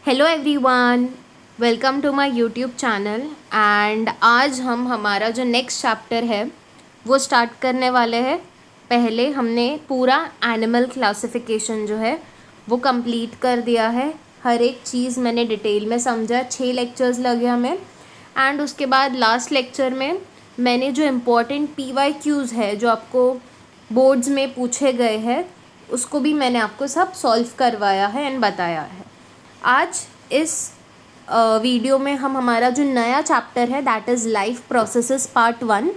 Hello everyone, welcome to my YouTube channel. And आज हम हमारा जो नेक्स्ट चैप्टर है वो स्टार्ट करने वाले हैं। पहले हमने पूरा एनिमल क्लासिफिकेशन जो है वो कंप्लीट कर दिया है। हर एक चीज़ मैंने डिटेल में समझा, 6 लेक्चर्स लगे हमें। एंड उसके बाद लास्ट लेक्चर में मैंने जो इम्पोर्टेंट PYQs है जो आपको बोर्ड्स में पूछे गए हैं उसको भी मैंने आपको सब सॉल्व करवाया है एंड बताया है। आज इस वीडियो में हम हमारा जो नया चैप्टर है that is life processes part 1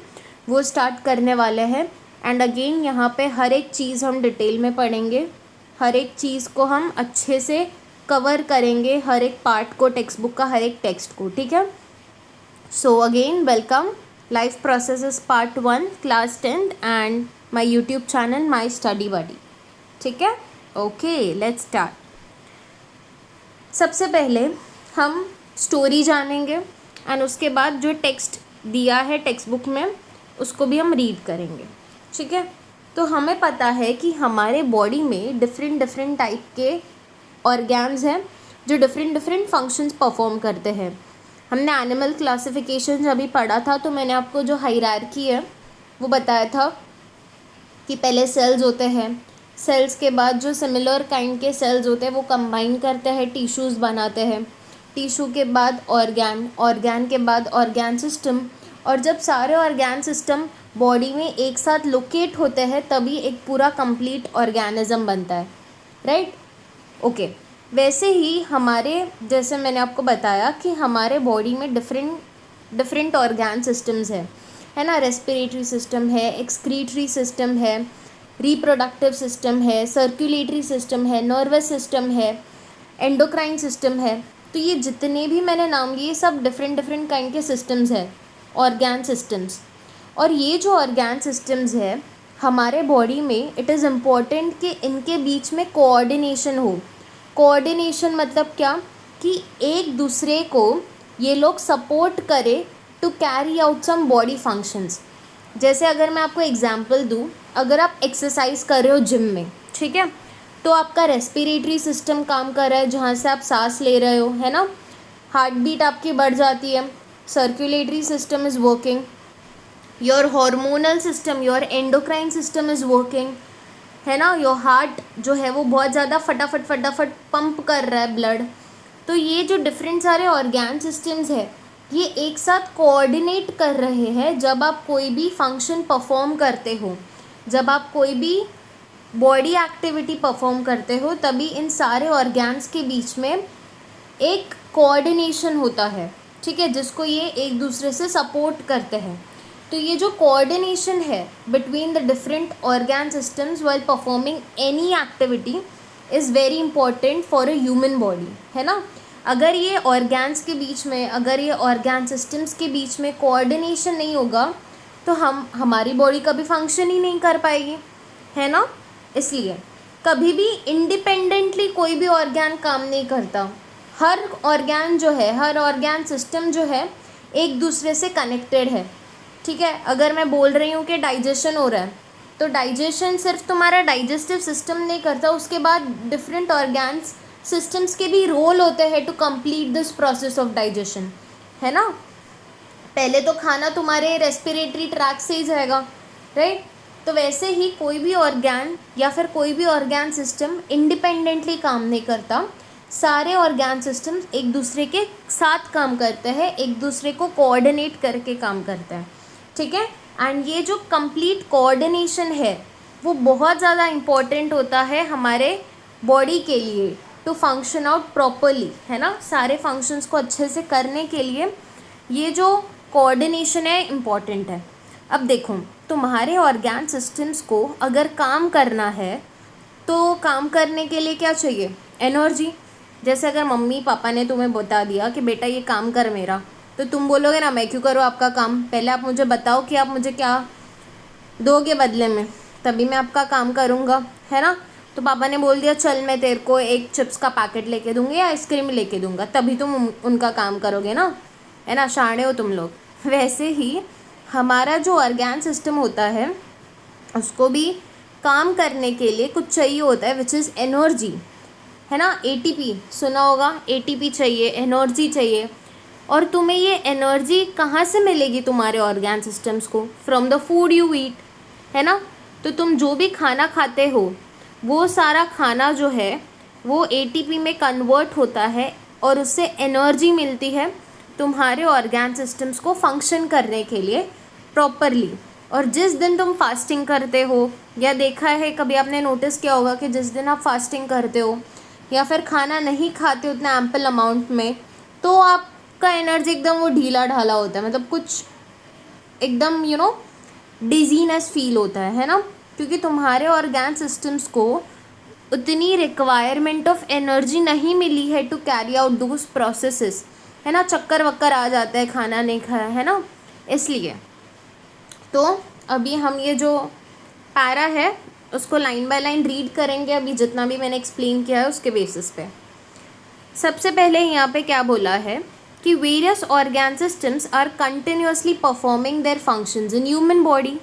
वो स्टार्ट करने वाले हैं। एंड अगेन यहाँ पे हर एक चीज़ हम डिटेल में पढ़ेंगे, हर एक चीज़ को हम अच्छे से कवर करेंगे, हर एक पार्ट को, टेक्स्ट बुक का हर एक टेक्स्ट को, ठीक है। So again welcome, life processes part 1 class 10 and my YouTube channel my study buddy, ठीक है। Okay, let's start. सबसे पहले हम स्टोरी जानेंगे एंड उसके बाद जो टेक्स्ट दिया है टेक्स्ट बुक में उसको भी हम रीड करेंगे, ठीक है। तो हमें पता है कि हमारे बॉडी में डिफरेंट टाइप के ऑर्गन्स हैं जो डिफरेंट फंक्शंस परफॉर्म करते हैं। हमने एनिमल क्लासिफिकेशन जब भी पढ़ा था तो मैंने आपको जो हायरार्की है वो बताया था कि पहले सेल्स होते हैं, सेल्स के बाद जो सिमिलर काइंड के सेल्स होते हैं वो कंबाइन करते हैं, टिश्यूज़ बनाते हैं, टिश्यू के बाद ऑर्गन, ऑर्गन के बाद ऑर्गन सिस्टम, और जब सारे ऑर्गन सिस्टम बॉडी में एक साथ लोकेट होते हैं तभी एक पूरा कंप्लीट ऑर्गेनिज्म बनता है, राइट। ओके, वैसे ही हमारे, जैसे मैंने आपको बताया कि हमारे बॉडी में डिफरेंट ऑर्गन सिस्टम्स है ना। रेस्पिरेटरी सिस्टम है, एक्सक्रीटरी सिस्टम है, रिप्रोडक्टिव सिस्टम है, सर्कुलेटरी सिस्टम है, नर्वस सिस्टम है, एंडोक्राइन सिस्टम है। तो ये जितने भी मैंने नाम लिए सब डिफरेंट काइंड के सिस्टम्स है, ऑर्गन सिस्टम्स। और ये जो ऑर्गन सिस्टम्स है हमारे बॉडी में, इट इज़ इम्पॉर्टेंट कि इनके बीच में कोऑर्डिनेशन हो। कोऑर्डिनेशन मतलब क्या कि एक दूसरे को ये लोग सपोर्ट करे to carry out some body functions. जैसे अगर मैं आपको एग्जांपल दूँ, अगर आप एक्सरसाइज कर रहे हो जिम में, ठीक है, तो आपका रेस्पिरेटरी सिस्टम काम कर रहा है जहाँ से आप सांस ले रहे हो, है ना। हार्ट बीट आपकी बढ़ जाती है, circulatory system is working, your hormonal system, your endocrine system is working, है ना। योर हार्ट जो है वो बहुत ज़्यादा फटाफट पंप कर रहा है ब्लड। तो ये जो डिफरेंट सारे ऑर्गन सिस्टम्स है ये एक साथ कोऑर्डिनेट कर रहे हैं जब आप कोई भी फंक्शन परफॉर्म करते हो, जब आप कोई भी बॉडी एक्टिविटी परफॉर्म करते हो, तभी इन सारे ऑर्गन्स के बीच में एक कोऑर्डिनेशन होता है, ठीक है, जिसको ये एक दूसरे से सपोर्ट करते हैं। तो ये जो कोऑर्डिनेशन है between the different organ systems while performing any activity is very important for a human body, है ना। अगर ये ऑर्गन्स के बीच में, अगर ये ऑर्गन सिस्टम्स के बीच में कोऑर्डिनेशन नहीं होगा तो हमारी बॉडी कभी फंक्शन ही नहीं कर पाएगी, है ना। इसलिए कभी भी इंडिपेंडेंटली कोई भी ऑर्गन काम नहीं करता। हर ऑर्गन जो है, हर ऑर्गन सिस्टम जो है एक दूसरे से कनेक्टेड है, ठीक है। अगर मैं बोल रही हूँ कि डाइजेशन हो रहा है तो डाइजेशन सिर्फ तुम्हारा डाइजेस्टिव सिस्टम नहीं करता, उसके बाद डिफरेंट ऑर्गन्स सिस्टम्स के भी रोल होते हैं to complete this process of digestion, है ना। पहले तो खाना तुम्हारे रेस्पिरेटरी ट्रैक से ही जाएगा, राइट। तो वैसे ही कोई भी ऑर्गन या फिर कोई भी ऑर्गन सिस्टम इंडिपेंडेंटली काम नहीं करता, सारे ऑर्गन सिस्टम्स एक दूसरे के साथ काम करते हैं, एक दूसरे को कोऑर्डिनेट करके काम करते हैं, ठीक है। एंड ये जो कंप्लीट कोऑर्डिनेशन है वो बहुत ज़्यादा इम्पॉर्टेंट होता है हमारे बॉडी के लिए टू फंक्शन आउट प्रॉपरली, है ना। सारे फंक्शंस को अच्छे से करने के लिए ये जो कोऑर्डिनेशन है इम्पॉर्टेंट है। अब देखो, तुम्हारे ऑर्गन सिस्टम्स को अगर काम करना है तो काम करने के लिए क्या चाहिए? एनर्जी। जैसे अगर मम्मी पापा ने तुम्हें बता दिया कि बेटा ये काम कर मेरा, तो तुम बोलोगे ना मैं क्यों करूँ आपका काम, पहले आप मुझे बताओ कि आप मुझे क्या दोगे बदले में, तभी मैं आपका काम करूँगा, है ना। तो पापा ने बोल दिया चल मैं तेरे को एक चिप्स का पैकेट लेके दूँगी या आइसक्रीम लेके दूँगा, तभी तुम उनका काम करोगे ना, है ना। शाणे हो तुम लोग। वैसे ही हमारा जो ऑर्गन सिस्टम होता है उसको भी काम करने के लिए कुछ चाहिए होता है विच इज़ एनर्जी। है ना। एटीपी सुना होगा, एटीपी चाहिए, एनर्जी चाहिए। और तुम्हें ये एनर्जी कहाँ से मिलेगी तुम्हारे ऑर्गन सिस्टम्स को? From the food you eat, है ना। तो तुम जो भी खाना खाते हो वो सारा खाना जो है वो एटीपी में कन्वर्ट होता है और उससे एनर्जी मिलती है तुम्हारे ऑर्गन सिस्टम्स को फंक्शन करने के लिए प्रॉपरली। और जिस दिन तुम फास्टिंग करते हो, या देखा है कभी आपने नोटिस किया होगा कि जिस दिन आप फास्टिंग करते हो या फिर खाना नहीं खाते उतना एम्पल अमाउंट में, तो आपका एनर्जी एकदम वो ढीला ढाला होता है, मतलब कुछ एकदम डिजीनेस फील होता है ना। क्योंकि तुम्हारे ऑर्गन सिस्टम्स को उतनी रिक्वायरमेंट ऑफ एनर्जी नहीं मिली है to carry out those processes, है ना। चक्कर वक्कर आ जाता है खाना नहीं खाया, है ना, इसलिए। तो अभी हम ये जो पैरा है उसको लाइन बाय लाइन रीड करेंगे, अभी जितना भी मैंने एक्सप्लेन किया है उसके बेसिस पे। सबसे पहले यहाँ पे क्या बोला है कि various organ systems are continuously performing their functions in human body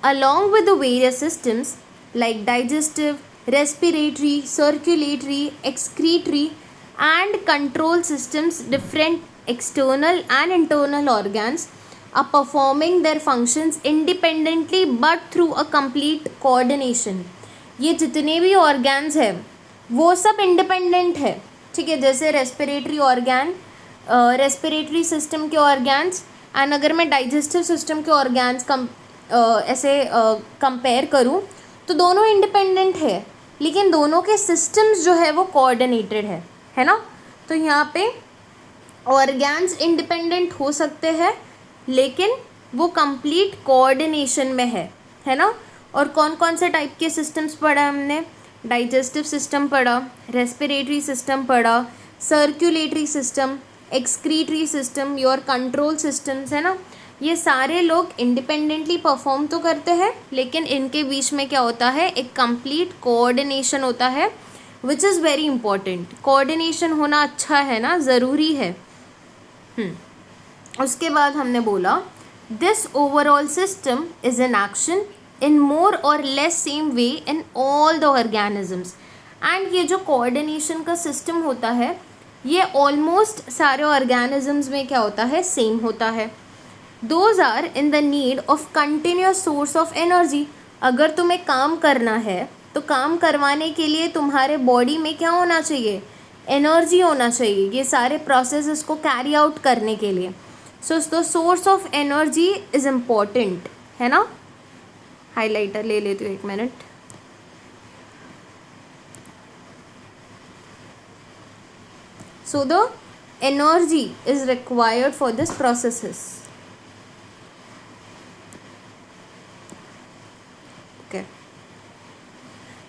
along with the various systems like digestive, respiratory, circulatory, excretory and control systems. Different external and internal organs are performing their functions independently but through a complete coordination. ये जितने भी organs हैं वो सब independent है, ठीक है। जैसे रेस्पिरेटरी ऑर्गन, रेस्पिरेटरी सिस्टम के ऑर्गन्स, एंड अगर मैं डाइजेस्टिव सिस्टम के ऑर्गन्स ऐसे कंपेयर करूँ तो दोनों इंडिपेंडेंट है, लेकिन दोनों के सिस्टम्स जो है वो कोऑर्डिनेटेड है ना। तो यहाँ पे ऑर्गन्स इंडिपेंडेंट हो सकते हैं लेकिन वो कंप्लीट कोऑर्डिनेशन में है ना। और कौन कौन से टाइप के सिस्टम्स पढ़ा हमने? डाइजेस्टिव सिस्टम पढ़ा, रेस्पिरेटरी सिस्टम पढ़ा, circulatory system, excretory system, your control systems, है ना। ये सारे लोग इंडिपेंडेंटली परफॉर्म तो करते हैं लेकिन इनके बीच में क्या होता है, एक कंप्लीट कोऑर्डिनेशन होता है, which is very important. Coordination होना अच्छा है ना, ज़रूरी है। उसके बाद हमने बोला this overall system is in action in more or less same way in all the organisms. And ये जो कोऑर्डिनेशन का सिस्टम होता है ये ऑलमोस्ट सारे ऑर्गेनिजम्स में क्या होता है, सेम होता है। Those are in the need of continuous source of energy. अगर तुम्हें काम करना है तो काम करवाने के लिए तुम्हारे बॉडी में क्या होना चाहिए, एनर्जी होना चाहिए, ये सारे प्रोसेसेस को कैरी आउट करने के लिए। So the source of energy is important, है ना। हाइलाइटर ले लेती हूँ, एक minute. So the energy is required for this processes.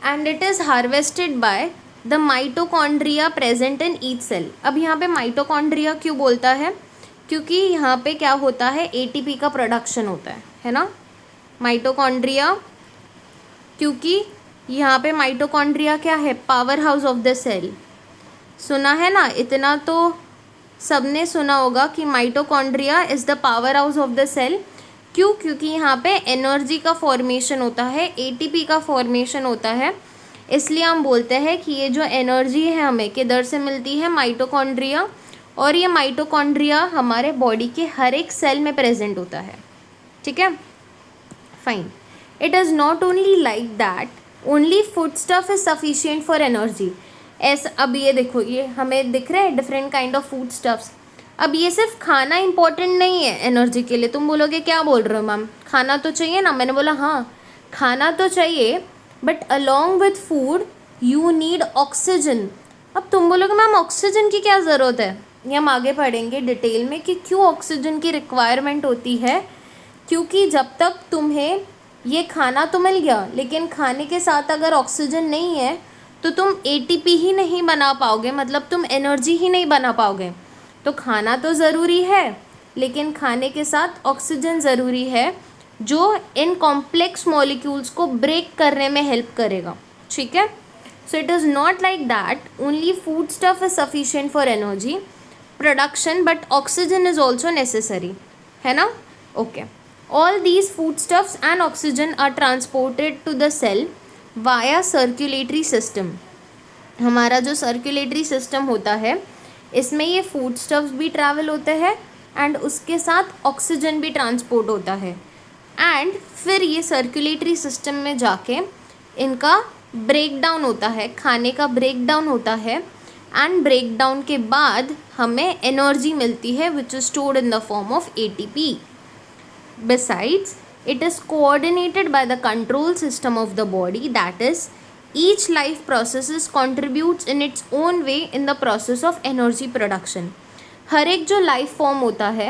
And it is harvested by the mitochondria present in each cell. अब यहाँ पे माइटोकॉन्ड्रिया क्यों बोलता है? क्योंकि यहाँ पे क्या होता है, एटीपी का प्रोडक्शन होता है ना। माइटोकॉन्ड्रिया, क्योंकि यहाँ पे माइटोकॉन्ड्रिया क्या है, power house of the cell. सुना है ना, इतना तो सबने सुना होगा कि mitochondria is the power house of the cell. क्यों? क्योंकि यहाँ पे एनर्जी का फॉर्मेशन होता है, एटीपी का फॉर्मेशन होता है, इसलिए हम बोलते हैं कि ये जो एनर्जी है हमें किधर से मिलती है, माइटोकॉन्ड्रिया। और ये माइटोकॉन्ड्रिया हमारे बॉडी के हर एक सेल में प्रेजेंट होता है, ठीक है, fine. It is not only like that only food stuff is sufficient for energy. ऐसा, अब ये देखो, ये हमें दिख रहे हैं different kind of food stuffs. अब ये सिर्फ खाना इंपॉर्टेंट नहीं है एनर्जी के लिए। तुम बोलोगे क्या बोल रहे हो मैम, खाना तो चाहिए ना। मैंने बोला हाँ, खाना तो चाहिए, but along with food you need oxygen. अब तुम बोलोगे मैम ऑक्सीजन की क्या ज़रूरत है, ये हम आगे पढ़ेंगे डिटेल में कि क्यों ऑक्सीजन की रिक्वायरमेंट होती है। क्योंकि जब तक तुम्हें ये खाना तो मिल गया लेकिन खाने के साथ अगर ऑक्सीजन नहीं है तो तुम एटीपी ही नहीं बना पाओगे, मतलब तुम एनर्जी ही नहीं बना पाओगे। तो खाना तो ज़रूरी है लेकिन खाने के साथ ऑक्सीजन ज़रूरी है जो इन कॉम्प्लेक्स मॉलिक्यूल्स को ब्रेक करने में हेल्प करेगा, ठीक है। So it is not like that only food stuff is sufficient for energy production but oxygen is also necessary, है ना। Okay, all these food stuffs and oxygen are transported to the cell via circulatory system. हमारा जो circulatory system होता है इसमें ये food stuffs भी travel होते हैं एंड उसके साथ ऑक्सीजन भी ट्रांसपोर्ट होता है एंड फिर ये सर्कुलेटरी सिस्टम में जाके इनका ब्रेक डाउन होता है, खाने का ब्रेक डाउन होता है एंड ब्रेक डाउन के बाद हमें एनर्जी मिलती है which is stored in the form of ATP. Besides, it is coordinated by the control system of the body, that is, each life processes contributes in its own way in the process of energy production. हर एक जो life form होता है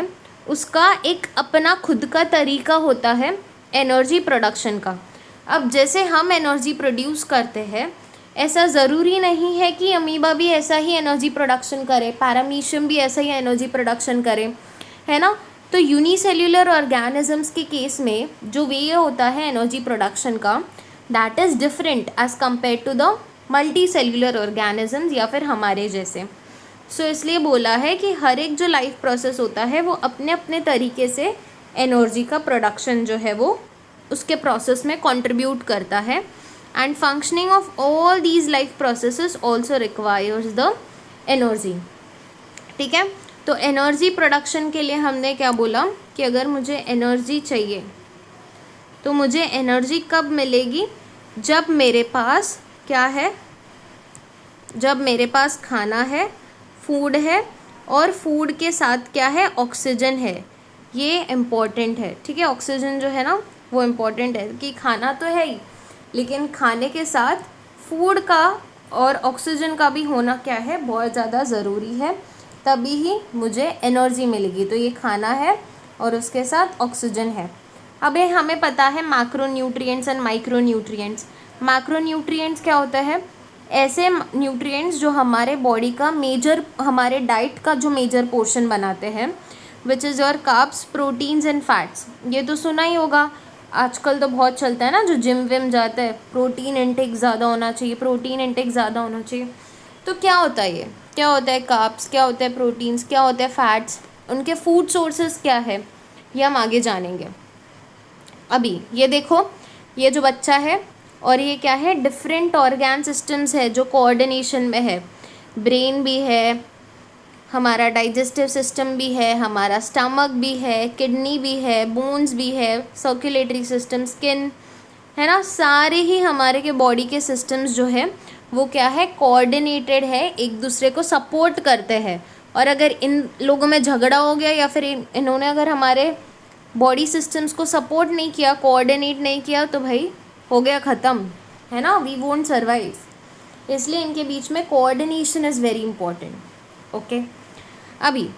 उसका एक अपना खुद का तरीका होता है एनर्जी प्रोडक्शन का. अब जैसे हम एनर्जी प्रोड्यूस करते हैं ऐसा ज़रूरी नहीं है कि अमीबा भी ऐसा ही एनर्जी प्रोडक्शन करे, पैरामीशियम भी ऐसा ही एनर्जी प्रोडक्शन करे, है ना. तो यूनिसेल्युलर ऑर्गेनिजम्स के केस में जो वे होता है एनर्जी प्रोडक्शन का that is different as compare to the multi cellular organisms या फिर हमारे जैसे. सो इसलिए बोला है कि हर एक जो लाइफ प्रोसेस होता है वो अपने अपने तरीके से एनर्जी का प्रोडक्शन जो है वो उसके प्रोसेस में कंट्रीब्यूट करता है and functioning of all these life processes also requires the energy. ठीक है, तो एनर्जी प्रोडक्शन के लिए हमने क्या बोला कि अगर मुझे एनर्जी चाहिए तो मुझे एनर्जी कब मिलेगी, जब मेरे पास क्या है, जब मेरे पास खाना है, फूड है और फूड के साथ क्या है, ऑक्सीजन है. ये इम्पॉर्टेंट है. ठीक है, ऑक्सीजन जो है ना वो इम्पॉर्टेंट है कि खाना तो है ही लेकिन खाने के साथ फूड का और ऑक्सीजन का भी होना क्या है, बहुत ज़्यादा ज़रूरी है, तभी ही मुझे एनर्जी मिलेगी. तो ये खाना है और उसके साथ ऑक्सीजन है. अब ये हमें पता है मैक्रोन्यूट्रिएंट्स एंड माइक्रोन्यूट्रिएंट्स. मैक्रोन्यूट्रिएंट्स क्या होता है, ऐसे न्यूट्रिएंट्स जो हमारे बॉडी का मेजर, हमारे डाइट का जो मेजर पोर्शन बनाते हैं, which is your carbs, proteins and fats. ये तो सुना ही होगा, आजकल तो बहुत चलता है ना, जो जिम विम जाता है प्रोटीन इंटेक ज़्यादा होना चाहिए, प्रोटीन इंटेक ज़्यादा होना चाहिए. तो क्या होता है ये, क्या होता है कार्ब्स, क्या होता है प्रोटीन्स, क्या होता है फैट्स, उनके फूड सोर्सेस क्या है, ये हम आगे जानेंगे. अभी ये देखो, ये जो बच्चा है और ये क्या है, डिफरेंट ऑर्गन सिस्टम्स है जो कोऑर्डिनेशन में है. ब्रेन भी है, हमारा डाइजेस्टिव सिस्टम भी है, हमारा स्टमक भी है, किडनी भी है, बोन्स भी है, सर्कुलेटरी सिस्टम, स्किन, है ना. सारे ही हमारे के बॉडी के सिस्टम्स जो है वो क्या है, कोऑर्डिनेटेड है, एक दूसरे को सपोर्ट करते हैं. और अगर इन लोगों में झगड़ा हो गया या फिर इन्होंने अगर हमारे बॉडी सिस्टम्स को सपोर्ट नहीं किया, कोऑर्डिनेट नहीं किया, तो भाई हो गया ख़त्म, है ना, वी वोंट सर्वाइव. इसलिए इनके बीच में coordination is very important. Okay, अभी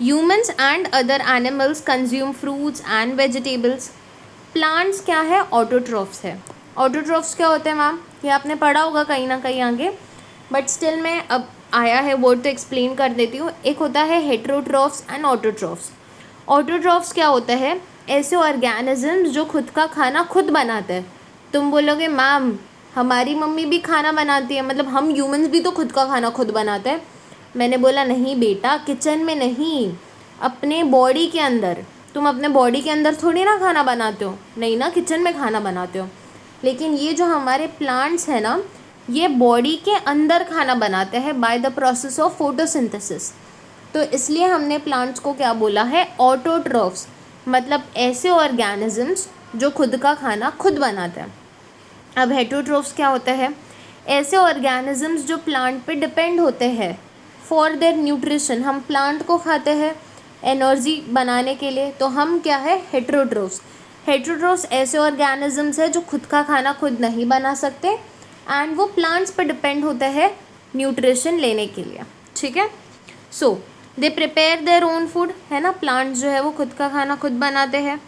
humans and other animals consume fruits and vegetables. Plants क्या है, ऑटोट्रॉफ्स है. ऑटोट्रॉफ्स क्या होते हैं मैम, ये आपने पढ़ा होगा कहीं ना कहीं आगे, बट स्टिल मैं अब आया है वर्ड तो एक्सप्लेन कर देती हूँ. एक होता है हेटेरोट्रॉफ्स एंड ऑटोट्रॉफ्स. ऑटोट्रॉफ्स क्या होता है, ऐसे ऑर्गेनिजम्स जो खुद का खाना खुद बनाते हैं. तुम बोलोगे मैम हमारी मम्मी भी खाना बनाती है, मतलब हम ह्यूमंस भी तो खुद का खाना खुद बनाते हैं. मैंने बोला नहीं बेटा, किचन में नहीं, अपने बॉडी के अंदर. तुम अपने बॉडी के अंदर थोड़ी ना खाना बनाते हो, नहीं ना, किचन में खाना बनाते हो. लेकिन ये जो हमारे प्लांट्स हैं ना, ये बॉडी के अंदर खाना बनाते हैं by the process of photosynthesis. तो इसलिए हमने प्लांट्स को क्या बोला है, ऑटोट्रॉफ्स, मतलब ऐसे ऑर्गेनिजम्स जो खुद का खाना खुद बनाते हैं. अब हेटेरोट्रॉफ्स क्या होता है, ऐसे ऑर्गेनिजम्स जो प्लांट पे डिपेंड होते हैं फॉर देयर न्यूट्रिशन. हम प्लांट को खाते हैं एनर्जी बनाने के लिए, तो हम क्या है, हेटेरोट्रॉफ्स. हेटेरोट्रॉफ्स ऐसे ऑर्गेनिजम्स है जो खुद का खाना खुद नहीं बना सकते एंड वो प्लांट्स पर डिपेंड होते हैं न्यूट्रिशन लेने के लिए. ठीक है, so they prepare their own food, है ना, प्लांट्स जो है वो खुद का खाना खुद बनाते हैं.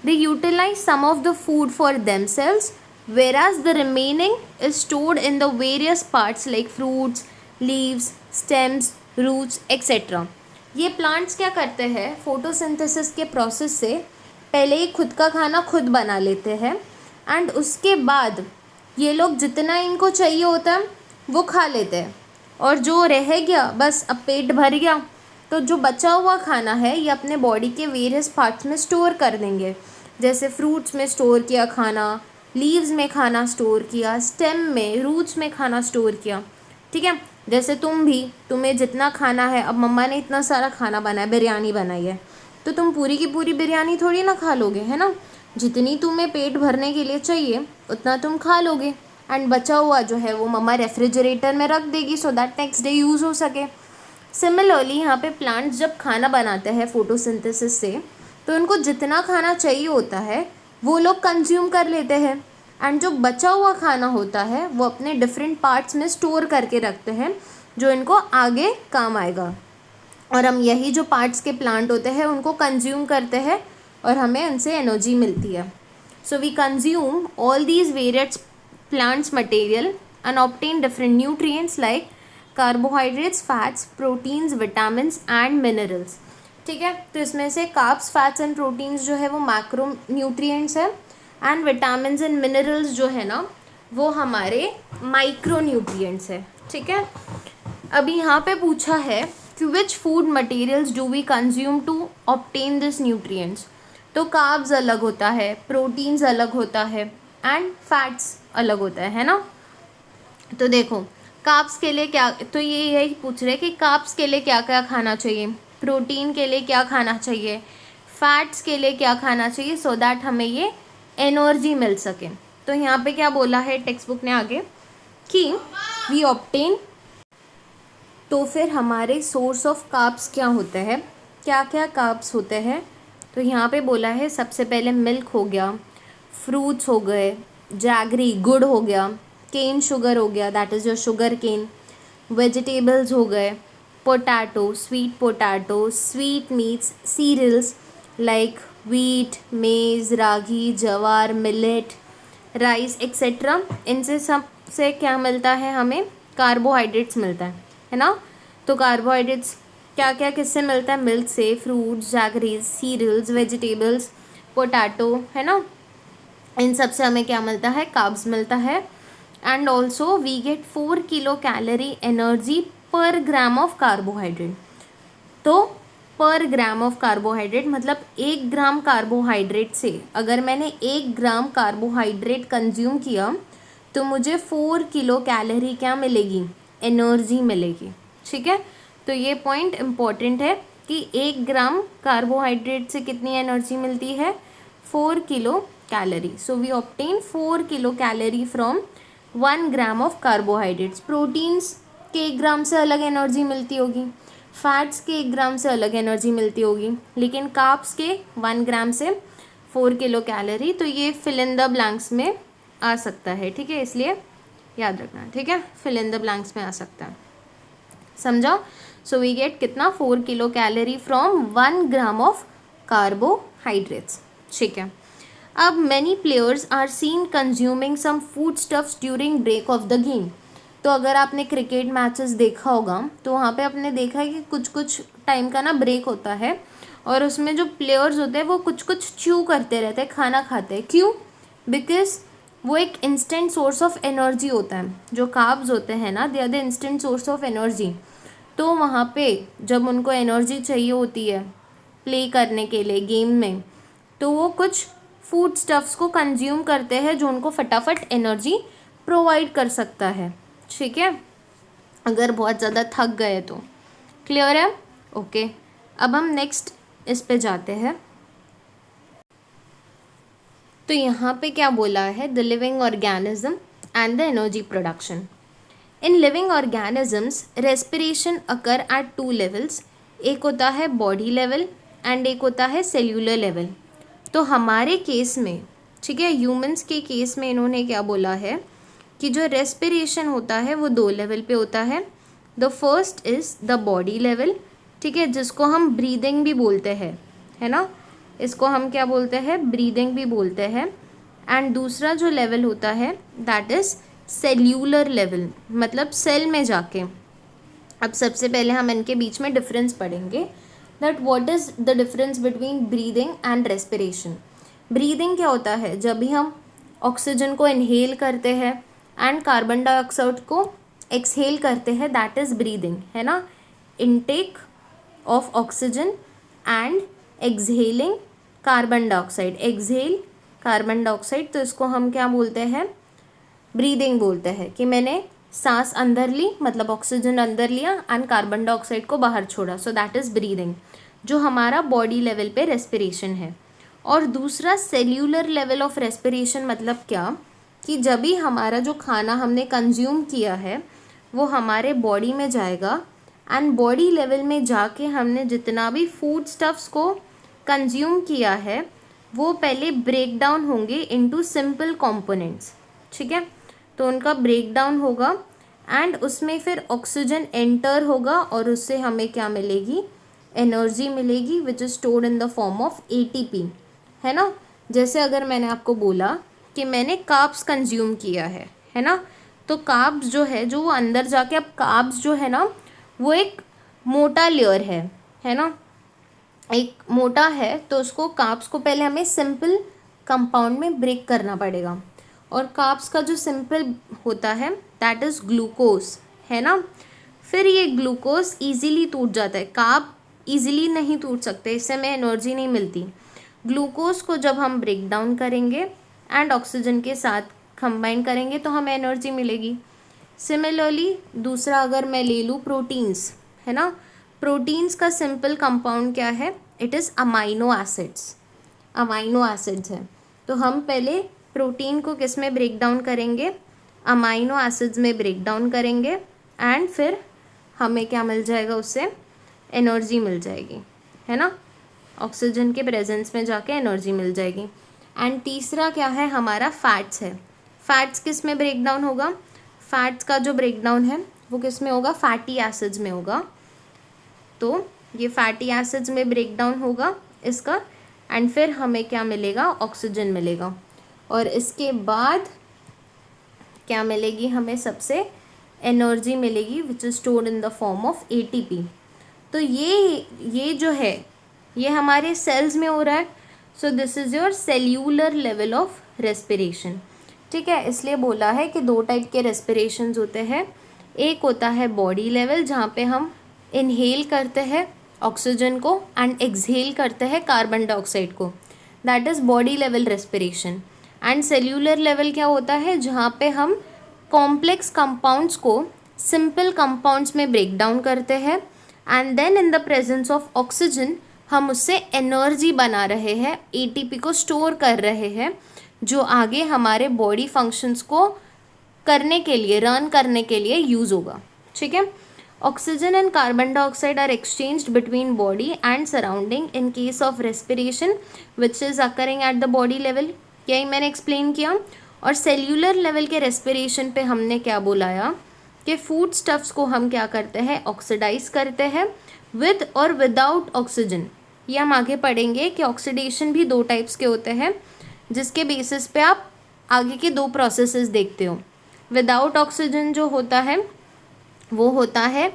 They utilise some of the food for themselves whereas the remaining is stored in the various parts like fruits, leaves, stems, roots, etc. ये प्लांट्स क्या करते हैं, फोटोसिंथेसिस के प्रोसेस से पहले ही खुद का खाना खुद बना लेते हैं एंड उसके बाद ये लोग जितना इनको चाहिए होता है वो खा लेते हैं, और जो रह गया बस अब पेट भर गया, तो जो बचा हुआ खाना है ये अपने बॉडी के वेरियस पार्ट्स में स्टोर कर देंगे. जैसे फ्रूट्स में स्टोर किया खाना, लीव्स में खाना स्टोर किया, स्टेम में, रूट्स में खाना स्टोर किया. ठीक है। जैसे तुम्हें जितना खाना है, अब मम्मा ने इतना सारा खाना बनाया, बिरयानी बनाई है, तो तुम पूरी की पूरी बिरयानी थोड़ी ना खा लोगे, है ना। जितनी तुम्हें पेट भरने के लिए चाहिए उतना तुम खा लोगे, एंड बचा हुआ जो है वो मम्मा रेफ्रिजरेटर में रख देगी so that next day use हो सके। सिमिलरली यहाँ पे प्लांट्स जब खाना बनाते हैं फोटोसिंथेसिस से, तो उनको जितना खाना चाहिए होता है वो लोग कंज्यूम कर लेते हैं, एंड जो बचा हुआ खाना होता है वो अपने डिफरेंट पार्ट्स में स्टोर करके रखते हैं जो इनको आगे काम आएगा। और हम यही जो पार्ट्स के प्लांट होते हैं उनको कंज्यूम करते हैं और हमें उनसे एनर्जी मिलती है। So we consume all these various plants material and obtain different nutrients like carbohydrates, fats, proteins, vitamins and minerals. ठीक है, तो इसमें से कार्ब्स, फैट्स एंड प्रोटीन्स जो है वो मैक्रो न्यूट्रिएंट्स है, एंड विटामिन्स एंड मिनरल्स जो है ना वो हमारे माइक्रो न्यूट्रिएंट्स है। ठीक है, अभी यहाँ पे पूछा है कि which food materials do we consume to obtain this nutrients. तो कार्ब्स अलग होता है, प्रोटीन्स अलग होता है एंड फैट्स अलग होता है ना। तो देखो कार्ब्स के लिए क्या, तो ये यही पूछ रहे हैं कि कार्ब्स के लिए क्या क्या खाना चाहिए, प्रोटीन के लिए क्या खाना चाहिए, फैट्स के लिए क्या खाना चाहिए, सो दैट हमें ये एनर्जी मिल सके। तो यहाँ पे क्या बोला है टेक्स्ट बुक ने आगे कि वी ऑब्टेन, तो फिर हमारे सोर्स ऑफ कार्ब्स क्या होते हैं, क्या क्या कार्ब्स होते हैं। तो यहाँ पे बोला है सबसे पहले मिल्क हो गया, फ्रूट्स हो गए, जैगरी गुड़ हो गया, केन शुगर हो गया that is your sugar cane, vegetables हो गए, potato, sweet meats, cereals like wheat, maize, ragi, जवार, मिलेट, राइस एक्सेट्रा। इनसे सब से क्या मिलता है, हमें कार्बोहाइड्रेट्स मिलता है ना। तो कार्बोहाइड्रेट्स क्या क्या किससे मिलता है, मिल्क से, फ्रूट्स, जैगरीज, सीरियल्स, वेजिटेबल्स, पोटैटो, है ना। इन सब से हमें क्या मिलता है, कार्ब्स मिलता है। And also we get 4 kilo calorie energy per gram of carbohydrate. तो पर ग्राम ऑफ कार्बोहाइड्रेट मतलब 1 ग्राम कार्बोहाइड्रेट से अगर मैंने 1 ग्राम कार्बोहाइड्रेट कंज्यूम किया तो मुझे 4 किलो कैलोरी क्या मिलेगी, एनर्जी मिलेगी। ठीक है, तो ये पॉइंट इम्पॉर्टेंट है कि 1 ग्राम कार्बोहाइड्रेट से कितनी एनर्जी मिलती है, 4 kilo calorie. So we obtain 4 kilo calorie from 1 gram of carbohydrates. Proteins के 1 ग्राम से अलग एनर्जी मिलती होगी, फैट्स के 1 ग्राम से अलग एनर्जी मिलती होगी, लेकिन कार्ब्स के 1 ग्राम से 4 किलो कैलोरी। तो ये फिल इन द ब्लैंक्स में आ सकता है, ठीक है, इसलिए याद रखना, ठीक है, फिल इन द ब्लैंक्स में आ सकता है, समझा। सो वी गेट कितना, 4 kilo calorie from 1 gram of carbohydrates. ठीक है, अब many players are seen consuming some food stuffs during break of the game. तो अगर आपने क्रिकेट मैचेस देखा होगा तो वहाँ पे आपने देखा है कि कुछ कुछ टाइम का ना ब्रेक होता है और उसमें जो प्लेयर्स होते हैं वो कुछ कुछ च्यू करते रहते हैं, खाना खाते हैं। क्यों? बिकॉज वो एक इंस्टेंट सोर्स ऑफ एनर्जी होता है। जो कार्ब्स होते हैं ना, they are the instant source of energy. तो वहाँ पे जब उनको एनर्जी चाहिए होती है प्ले करने के लिए गेम में, तो वो कुछ फूड स्टफ्स को कंज्यूम करते हैं जो उनको फटाफट एनर्जी प्रोवाइड कर सकता है। ठीक है, अगर बहुत ज़्यादा थक गए तो। क्लियर है? ओके, अब हम नेक्स्ट इस पे जाते हैं। तो यहाँ पे क्या बोला है, the living organism and the energy production. In living organisms respiration occur at 2 levels. एक होता है बॉडी लेवल एंड एक होता है सेल्यूलर लेवल। तो हमारे केस में, ठीक है, ह्यूमंस के केस में इन्होंने क्या बोला है कि जो रेस्पिरेशन होता है वो 2 लेवल पे होता है। The first is the body level, ठीक है, जिसको हम ब्रीदिंग भी बोलते हैं, है ना, इसको हम क्या बोलते हैं, ब्रीदिंग भी बोलते हैं। एंड दूसरा जो लेवल होता है दैट इज़ सेल्यूलर लेवल, मतलब सेल में जाके। अब सबसे पहले हम इनके बीच में डिफरेंस पढ़ेंगे, that what is the difference between breathing and respiration. Breathing क्या होता है, जब भी हम ऑक्सीजन को इनहेल करते हैं एंड कार्बन डाइऑक्साइड को एक्सहेल करते हैं, दैट इज़ ब्रीदिंग, है ना। Intake of oxygen and exhaling carbon dioxide, exhale carbon dioxide, तो इसको हम क्या बोलते हैं, ब्रीदिंग बोलते हैं। कि मैंने सांस अंदर ली, मतलब ऑक्सीजन अंदर लिया एंड कार्बन डाइऑक्साइड को बाहर छोड़ा, सो दैट इज़ ब्रीदिंग, जो हमारा बॉडी लेवल पे रेस्पिरेशन है। और दूसरा सेल्यूलर लेवल ऑफ रेस्पिरेशन, मतलब क्या कि जब भी हमारा जो खाना हमने कंज्यूम किया है वो हमारे बॉडी में जाएगा एंड बॉडी लेवल में जाके हमने जितना भी फूड स्टफ्स को कंज्यूम किया है वो पहले ब्रेक डाउन होंगे इनटू सिंपल कंपोनेंट्स, ठीक है। तो उनका ब्रेक डाउन होगा एंड उसमें फिर ऑक्सीजन एंटर होगा और उससे हमें क्या मिलेगी, एनर्जी मिलेगी which is stored in the form of ATP, है ना। जैसे अगर मैंने आपको बोला कि मैंने कार्ब्स कंज्यूम किया है ना, तो कार्ब्स जो है जो वो अंदर जाके, अब कार्ब्स जो है ना वो एक मोटा लेयर है ना, एक मोटा है, तो उसको कार्ब्स को पहले हमें सिंपल कंपाउंड में ब्रेक करना पड़ेगा। और कार्ब्स का जो सिंपल होता है दैट इज़ ग्लूकोज, है ना। फिर ये ग्लूकोज इजीली टूट जाता है, कार्ब इजीली नहीं टूट सकते, इससे हमें एनर्जी नहीं मिलती। ग्लूकोज को जब हम ब्रेक डाउन करेंगे एंड ऑक्सीजन के साथ कंबाइन करेंगे तो हमें एनर्जी मिलेगी। सिमिलरली दूसरा अगर मैं ले लूँ प्रोटीन्स, है ना, प्रोटीन्स का सिंपल कंपाउंड क्या है, it is amino acids, amino acids है। तो हम पहले प्रोटीन को किस में ब्रेक डाउन करेंगे, अमाइनो एसिड्स में ब्रेक डाउन करेंगे एंड फिर हमें क्या मिल जाएगा, उससे एनर्जी मिल जाएगी, है ना, ऑक्सीजन के प्रेजेंस में जाके एनर्जी मिल जाएगी। एंड तीसरा क्या है हमारा, फैट्स है। फैट्स किस में ब्रेक डाउन होगा, फैट्स का जो ब्रेक डाउन है वो किस में होगा, फैटी एसिड्स में होगा। तो ये फैटी एसिड्स में ब्रेक डाउन होगा इसका एंड फिर हमें क्या मिलेगा, ऑक्सीजन मिलेगा। और इसके बाद क्या मिलेगी हमें, सबसे एनर्जी मिलेगी which is stored in the form of ATP. तो ये जो है ये हमारे सेल्स में हो रहा है। So this is your cellular level of respiration, ठीक है। इसलिए बोला है कि दो टाइप के रेस्पिरेशंस होते हैं, एक होता है बॉडी लेवल जहाँ पे हम इनहेल करते हैं ऑक्सीजन को एंड एक्सहेल करते हैं कार्बन डाइऑक्साइड को, that is body level respiration. And cellular level क्या होता है, जहाँ पे हम कॉम्प्लेक्स कंपाउंड्स को सिंपल कंपाउंड्स में ब्रेक डाउन करते हैं and then in the presence of oxygen हम उससे एनर्जी बना रहे हैं, एटीपी को स्टोर कर रहे हैं, जो आगे हमारे बॉडी फंक्शंस को करने के लिए, रन करने के लिए यूज़ होगा, ठीक है। Oxygen and carbon dioxide are exchanged between body and surrounding in case of respiration which is occurring at the body level, यही मैंने एक्सप्लेन किया। और सेल्यूलर लेवल के रेस्पिरेशन पे हमने क्या बोलाया कि फूड स्टफ्स को हम क्या करते हैं, ऑक्सीडाइज करते हैं विद और विदाउट ऑक्सीजन। ये हम आगे पढ़ेंगे कि ऑक्सीडेशन भी दो टाइप्स के होते हैं, जिसके बेसिस पे आप आगे के दो प्रोसेसेस देखते हो। विदाउट ऑक्सीजन जो होता है वो होता है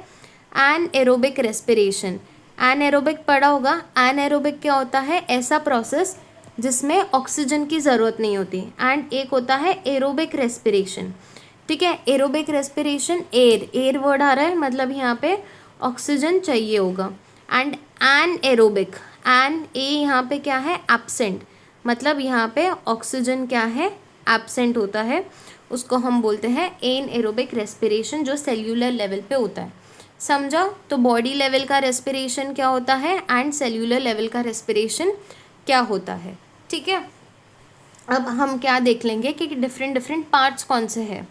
एनएरोबिक रेस्पिरेशन। एनएरोबिक पढ़ा होगा, एनएरोबिक क्या होता है, ऐसा प्रोसेस जिसमें ऑक्सीजन की ज़रूरत नहीं होती। एंड एक होता है एरोबिक रेस्पिरेशन, ठीक है। एरोबिक रेस्पिरेशन, एयर वर्ड आ रहा है, मतलब यहाँ पे ऑक्सीजन चाहिए होगा। एंड एनएरोबिक, एन ए यहाँ पे क्या है, एब्सेंट, मतलब यहाँ पे ऑक्सीजन क्या है, एब्सेंट होता है, उसको हम बोलते हैं एनएरोबिक रेस्पिरेशन, जो सेल्यूलर लेवल पे होता है। समझा। तो बॉडी लेवल का रेस्पिरेशन क्या होता है एंड सेल्यूलर लेवल का रेस्पिरेशन क्या होता है, ठीक है। अब हम क्या देख लेंगे कि डिफरेंट पार्ट्स कौन से हैं,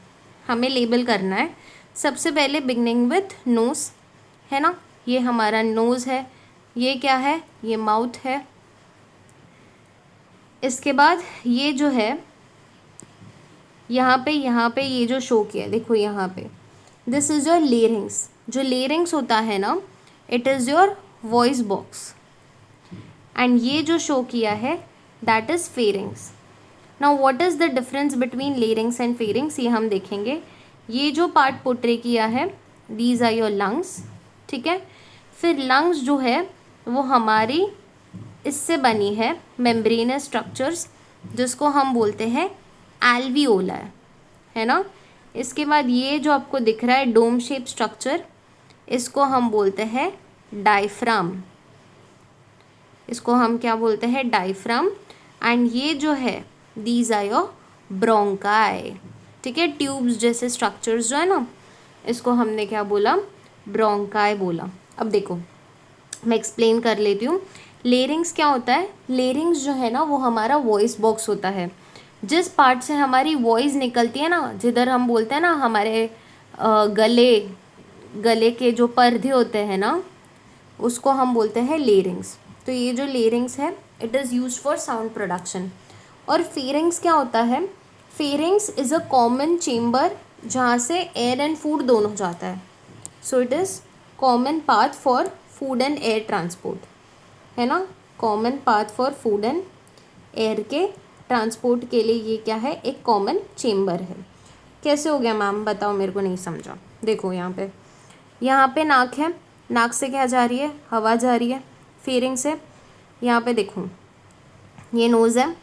हमें लेबल करना है। सबसे पहले बिगनिंग विथ नोज़, है ना, ये हमारा नोज़ है, ये क्या है, ये माउथ है। इसके बाद ये जो है यहाँ पे ये जो शो किया है, देखो यहाँ पे, दिस इज़ योर लेरिंग्स। जो लेरिंग्स होता है ना, it is your voice box and ये जो शो किया है that is pharynx. Now what is the difference between larynx and pharynx, ये हम देखेंगे। ये जो पार्ट पोर्ट्रे किया है, दीज आर योर लंग्स, ठीक है। फिर लंग्स जो है वो हमारी इससे बनी है मेम्ब्रेनस स्ट्रक्चर्स, जिसको हम बोलते हैं एल्वियोला, है ना। इसके बाद ये जो आपको दिख रहा है डोम शेप स्ट्रक्चर, इसको हम बोलते हैं डायफ्राम, इसको हम क्या बोलते हैं, डायफ्राम। एंड ये जो है दीज आर योर ब्रोंकाई, ठीक है, ट्यूब्स जैसे स्ट्रक्चर्स जो है ना, इसको हमने क्या बोला, ब्रोंकाई बोला। अब देखो मैं एक्सप्लेन कर लेती हूँ। लेरिंग्स क्या होता है, लेरिंग्स जो है ना वो हमारा वॉइस बॉक्स होता है। जिस पार्ट से हमारी वॉइस निकलती है ना, जिधर हम बोलते हैं ना हमारे गले के जो पर्दे होते हैं ना, उसको हम बोलते हैं लेरिंग्स। तो ये जो लेरिंग्स है it is use for sound production. और फेरिंग्स क्या होता है, pharynx is a common chamber जहाँ से एयर एंड फूड दोनों जाता है। So it is common path for food and air transport, है ना, common path for food and air के ट्रांसपोर्ट के लिए ये क्या है, एक कॉमन चेम्बर है। कैसे हो गया मैम, बताओ, मेरे को नहीं समझा। देखो यहाँ पे नाक है, नाक से क्या जा रही है, हवा जा रही है फेरिंग से। यहाँ पे देखो ये नोज़ है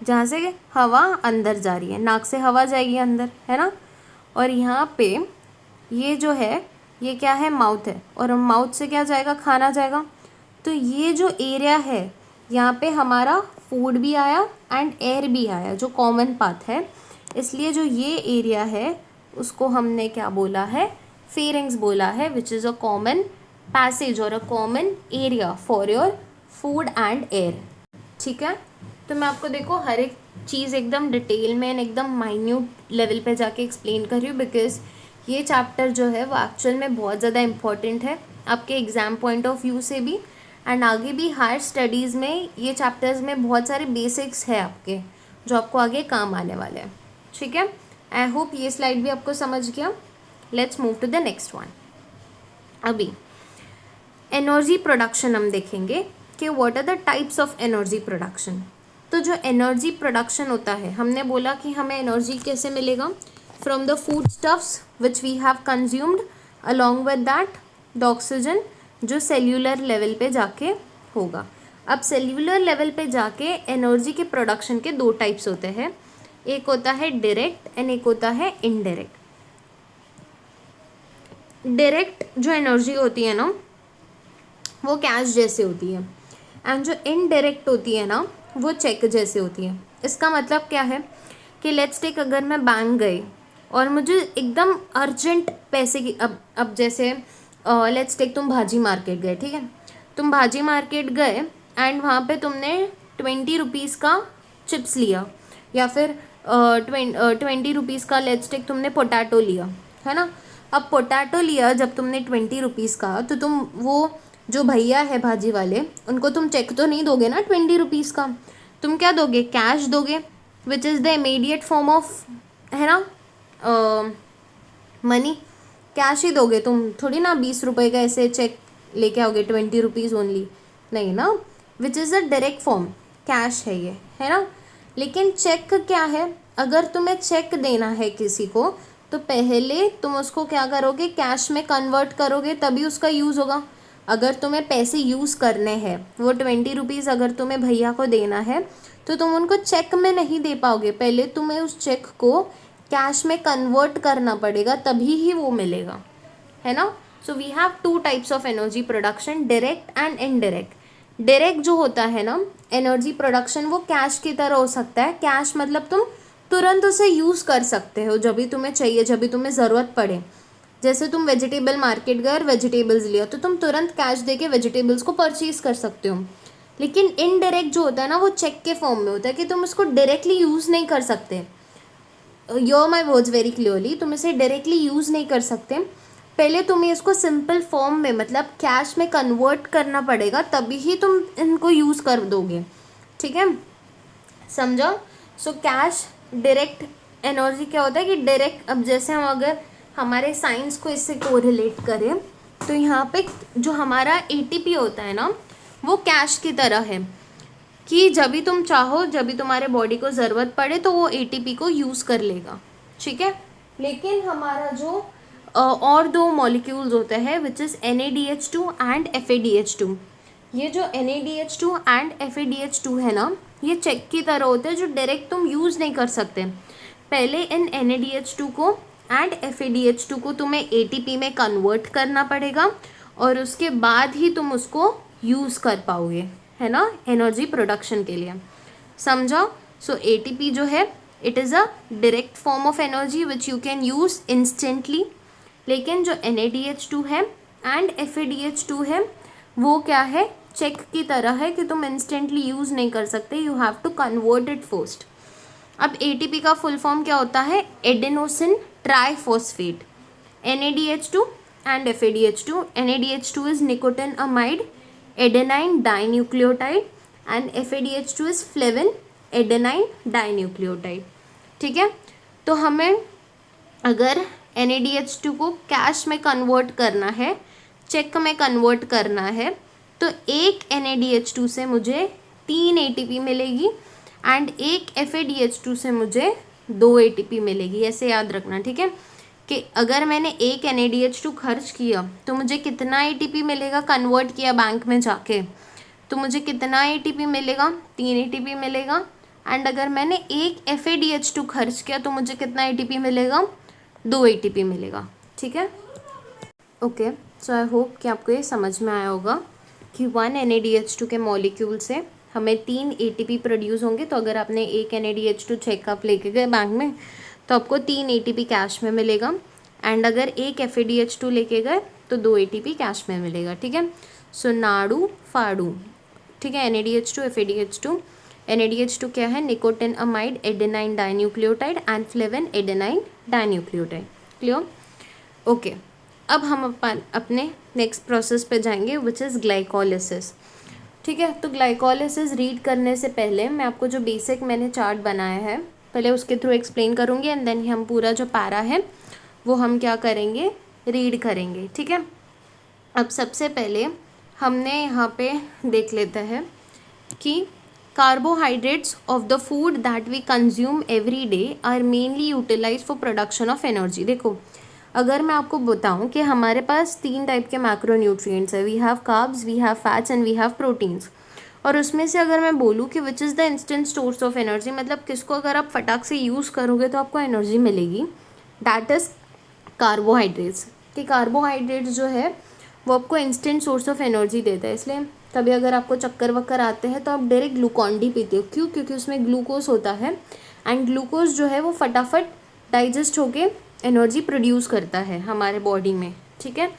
जहाँ से हवा अंदर जा रही है, नाक से हवा जाएगी अंदर, है ना। और यहाँ पे ये जो है ये क्या है, माउथ है, और माउथ से क्या जाएगा, खाना जाएगा। तो ये जो एरिया है यहाँ पे हमारा फूड भी आया एंड एयर भी आया, जो कॉमन पाथ है। इसलिए जो ये एरिया है उसको हमने क्या बोला है, फेरिंग्स बोला है, which is a common passage और a common area for your food and air. ठीक है, तो मैं आपको देखो हर एक चीज़ एकदम डिटेल में एंड एकदम माइन्यूट लेवल पे जाके एक्सप्लेन कर रही हूँ, बिकॉज ये चैप्टर जो है वो एक्चुअल में बहुत ज़्यादा इम्पॉर्टेंट है आपके एग्ज़ाम पॉइंट ऑफ व्यू से भी, एंड आगे भी हायर स्टडीज़ में ये चैप्टर्स में बहुत सारे बेसिक्स है आपके जो आपको आगे काम आने वाले हैं। ठीक है, आई होप ये स्लाइड भी आपको समझ गया। Let's move to the next one. अभी एनर्जी प्रोडक्शन हम देखेंगे कि what are the types of energy production. तो जो एनर्जी प्रोडक्शन होता है, हमने बोला कि हमें एनर्जी कैसे मिलेगा, from the food stuffs which we have consumed, along with that the oxygen, जो सेल्यूलर लेवल पे जाके होगा। अब सेल्यूलर लेवल पे जाके एनर्जी के प्रोडक्शन के दो टाइप्स होते हैं, एक होता है डायरेक्ट एंड एक होता है इनडायरेक्ट। डायरेक्ट जो एनर्जी होती है ना वो कैश जैसे होती है, एंड जो इनडायरेक्ट होती है ना वो चेक जैसे होती है। इसका मतलब क्या है कि लेट्स टेक, अगर मैं बैंक गई और मुझे एकदम अर्जेंट पैसे की, अब जैसे लेट्स टेक तुम भाजी मार्केट गए, ठीक है, तुम भाजी मार्केट गए एंड वहाँ पे तुमने 20 रुपीज़ का चिप्स लिया, या फिर 20 रुपीज़ का लेट्स टेक तुमने पोटैटो लिया, है ना। अब पोटैटो लिया जब तुमने 20 रुपीज़ का, तो तुम वो जो भैया है भाजी वाले, उनको तुम चेक तो नहीं दोगे ना 20 रुपीज़ का, तुम क्या दोगे, कैश दोगे, विच is the immediate form of, है ना, मनी, कैश ही दोगे तुम, थोड़ी ना 20 रुपये का ऐसे चेक लेके आओगे 20 रुपीज़ ओनली, नहीं ना, विच is a direct form, cash है ये, है ना। लेकिन चेक क्या है, अगर तुम्हें चेक देना है किसी को तो पहले तुम उसको क्या करोगे, कैश में कन्वर्ट करोगे, तभी उसका यूज़ होगा। अगर तुम्हें पैसे यूज़ करने हैं, वो 20 रुपीज़ अगर तुम्हें भैया को देना है तो तुम उनको चेक में नहीं दे पाओगे, पहले तुम्हें उस चेक को कैश में कन्वर्ट करना पड़ेगा, तभी ही वो मिलेगा, है ना। So we have two types of energy production, direct and indirect. Direct जो होता है ना एनर्जी प्रोडक्शन, वो कैश की तरह हो सकता है। कैश मतलब तुम तुरंत उसे यूज़ कर सकते हो जब भी तुम्हें चाहिए, जब भी तुम्हें ज़रूरत पड़े। जैसे तुम वेजिटेबल मार्केट गए और वेजिटेबल्स लिया, तो तुम तुरंत कैश देके वेजिटेबल्स को परचेज़ कर सकते हो। लेकिन इनडायरेक्ट जो होता है ना वो चेक के फॉर्म में होता है कि तुम उसको डायरेक्टली यूज़ नहीं कर सकते। Your my words very clearly, तुम इसे डायरेक्टली यूज़ नहीं कर सकते, पहले तुम्हें इसको सिंपल फॉर्म में मतलब कैश में कन्वर्ट करना पड़ेगा, तभी ही तुम इनको यूज़ कर दोगे। ठीक है, समझो। सो कैश डायरेक्ट एनर्जी क्या होता है कि डायरेक्ट, अब जैसे हम अगर हमारे साइंस को इससे कोरिलेट करें तो यहाँ पे जो हमारा एटीपी होता है ना वो कैश की तरह है, कि जब भी तुम चाहो, जब भी तुम्हारे बॉडी को ज़रूरत पड़े तो वो एटीपी को यूज़ कर लेगा। ठीक है, लेकिन हमारा जो और दो मॉलिक्यूल्स होते हैं which is NaDH2 and FADH2, ये जो NaDH2 एंड FADH2 है ना ये चेक की तरह होते हैं जो डायरेक्ट तुम यूज़ नहीं कर सकते। पहले इन NaDH2 को एंड FADH2 को तुम्हें ATP में कन्वर्ट करना पड़ेगा और उसके बाद ही तुम उसको यूज़ कर पाओगे, है ना, एनर्जी प्रोडक्शन के लिए। समझो। सो ATP जो है it is a direct form of energy which you can use instantly. लेकिन जो NaDH2 है एंड FeDH2 है वो क्या है, चेक की तरह है कि तुम इंस्टेंटली यूज़ नहीं कर सकते, you have to convert it first. अब ATP का फुल फॉर्म क्या होता है, adenosine triphosphate. NaDH2 and FeDH2. NaDH2 is nicotinamide adenine dinucleotide and FeDH2 is flavin adenine dinucleotide। ठीक है, तो हमें अगर NaDH2 को कैश में कन्वर्ट करना है, चेक में कन्वर्ट करना है, तो एक NaDH2 से मुझे 3 ATP मिलेगी एंड एक FeDH2 से मुझे 2 ATP मिलेगी। ऐसे याद रखना, ठीक है, कि अगर मैंने एक NaDH2 खर्च किया तो मुझे कितना ATP मिलेगा, कन्वर्ट किया बैंक में जाके तो मुझे कितना ATP मिलेगा, 3 ATP मिलेगा। एंड अगर मैंने एक FeDH2 खर्च किया तो मुझे कितना ATP मिलेगा, 2 ATP मिलेगा। ठीक है, ओके। सो आई होप कि आपको ये समझ में आया होगा कि 1 NaDH2 के मॉलिक्यूल से हमें 3 ATP प्रोड्यूस होंगे। तो अगर आपने एक NaDH2 चेकअप लेके गए बैंक में तो आपको 3 ATP कैश में मिलेगा एंड अगर एक FeDH2 लेके गए तो 2 ATP कैश में मिलेगा। ठीक है, सो नाडू फाड़ू, ठीक है, NaDH2 FeDH2। NaDH2 क्या है, nicotinamide adenine dinucleotide and flavin adenine dinucleotide. Clear, okay. अब हम अपने नेक्स्ट प्रोसेस पे जाएंगे विच इज़ ग्लाइकोलिसिस। ठीक है, तो ग्लाइकोलिसिस रीड करने से पहले मैं आपको जो बेसिक मैंने चार्ट बनाया है पहले उसके थ्रू एक्सप्लेन करूँगी एंड देन हम पूरा जो पैरा है वो हम क्या करेंगे, रीड करेंगे। ठीक है, अब सबसे पहले हमने यहाँ पे देख लेते हैं कि carbohydrates of the food that we consume every day are mainly utilize for production of energy. देखो, अगर मैं आपको बताऊं कि हमारे पास 3 टाइप के मैक्रोन्यूट्रिएंट्स है, we have carbs, we have fats and we have proteins. और उसमें से अगर मैं बोलूँ कि which is the instant source of energy, मतलब किसको अगर आप फटाक से यूज़ करोगे तो आपको एनर्जी मिलेगी, दैट इज़ कार्बोहाइड्रेट्स। कि कार्बोहाइड्रेट्स जो है वो आपको इंस्टेंट सोर्स ऑफ एनर्जी देता है। इसलिए कभी अगर आपको चक्कर वक्कर आते हैं तो आप डायरेक्ट ग्लूकॉन-डी पीते हो। क्यों? क्योंकि उसमें ग्लूकोज होता है एंड ग्लूकोज जो है वो फटाफट डाइजेस्ट होके एनर्जी प्रोड्यूस करता है हमारे बॉडी में। ठीक है,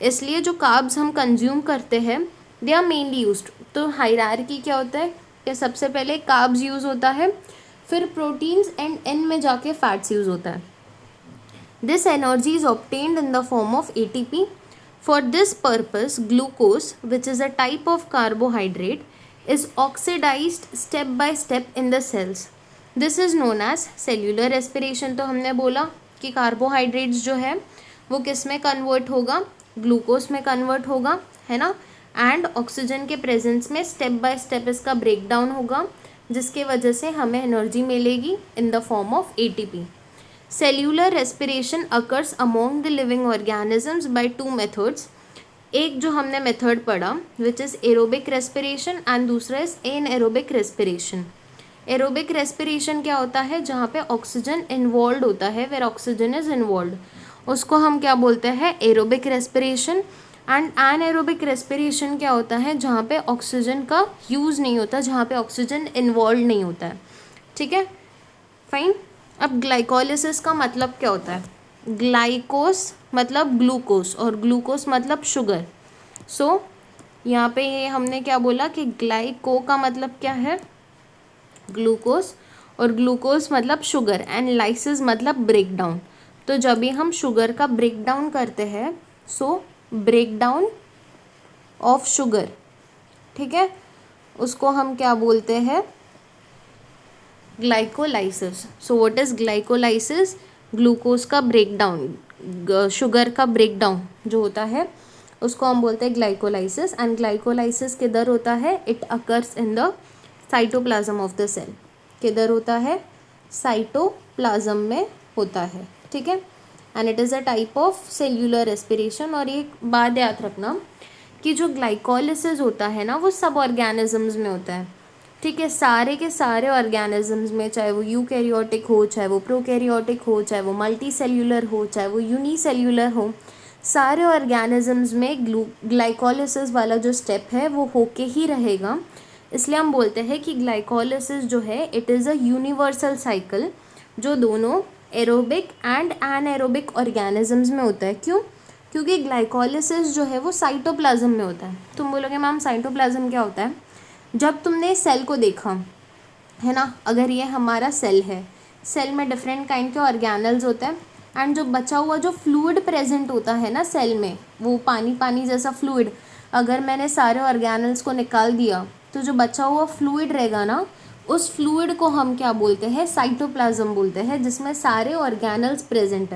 इसलिए जो कार्ब्स हम कंज्यूम करते हैं दे आर मेनली यूज्ड। तो हायरार्की क्या होता है कि सबसे पहले कार्ब्स यूज़ होता है, फिर प्रोटीन्स एंड एंड में जाके फैट्स यूज़ होता है। This energy is obtained in the form of ATP. For this purpose, glucose, which is a type of carbohydrate, is oxidized step by step in the cells. This is known as cellular respiration. तो हमने बोला कि carbohydrates जो है वो किस में convert होगा, ग्लूकोज में कन्वर्ट होगा, है ना, एंड ऑक्सीजन के प्रेजेंस में स्टेप बाय स्टेप इसका ब्रेक डाउन होगा जिसके वजह से हमें एनर्जी मिलेगी in the form of ATP. Cellular respiration occurs among the living organisms by 2 methods. एक जो हमने मेथड पढ़ा which is aerobic respiration and दूसरा is anaerobic respiration. Aerobic respiration क्या होता है, जहाँ पे ऑक्सीजन इन्वॉल्व होता है, वेयर ऑक्सीजन इज इन्वॉल्व, उसको हम क्या बोलते हैं, aerobic respiration. And anaerobic respiration क्या होता है, जहाँ पे ऑक्सीजन का यूज़ नहीं होता, जहाँ पे ऑक्सीजन इन्वॉल्व नहीं होता है। ठीक है, फाइन। अब ग्लाइकोलिसिस का मतलब क्या होता है, ग्लाइकोस मतलब ग्लूकोस और ग्लूकोस मतलब शुगर। सो यहाँ पे ये हमने क्या बोला कि ग्लाइको का मतलब क्या है, ग्लूकोस, और ग्लूकोस मतलब शुगर एंड लाइसिस मतलब ब्रेक डाउन। तो जब भी हम शुगर का ब्रेक डाउन करते हैं, so break down of sugar, ठीक है, उसको हम क्या बोलते हैं, glycolysis. So what is glycolysis, glucose का ब्रेक डाउन, शुगर का ब्रेक डाउन जो होता है उसको हम बोलते हैं ग्लाइकोलाइसिस। एंड ग्लाइकोलाइसिस किधर होता है, it occurs in the cytoplasm of the cell. किधर होता है, साइटोप्लाज्म में होता है। ठीक है, and it is a type of cellular respiration. और एक बात याद रखना कि जो ग्लाइकोलिसिस होता है ना वो सब ऑर्गेनिजम्स में होता है। ठीक है, सारे के सारे ऑर्गेनिजम्स में, चाहे वो यूकैरियोटिक हो, चाहे वो प्रोकैरियोटिक हो, चाहे वो मल्टी सेल्यूलर हो, चाहे वो यूनिसेल्यूलर हो, सारे ऑर्गेनिजम्स में ग्लाइकोलिसिस वाला जो स्टेप है वो होके ही रहेगा। इसलिए हम बोलते हैं कि ग्लाइकोलिसिस जो है it is a universal cycle जो दोनों एरोबिक एंड एनाएरोबिक ऑर्गेनिजम्स में होता है। क्यों? क्योंकि ग्लाइकोलिसिस जो है वो साइटोप्लाज्म में होता है। तुम बोलोगे मैम साइटोप्लाज्म क्या होता है? जब तुमने सेल को देखा है ना, अगर ये हमारा सेल है, सेल में डिफरेंट काइंड के ऑर्गेनल्स होते हैं एंड जो बचा हुआ जो फ्लूइड प्रेजेंट होता है ना सेल में, वो पानी पानी जैसा फ्लूइड, अगर मैंने सारे ऑर्गेनल्स को निकाल दिया तो जो बचा हुआ फ्लूइड रहेगा ना, उस फ्लूइड को हम क्या बोलते हैं? साइटोप्लाज्म बोलते हैं, जिसमें सारे ऑर्गेनल्स प्रेजेंट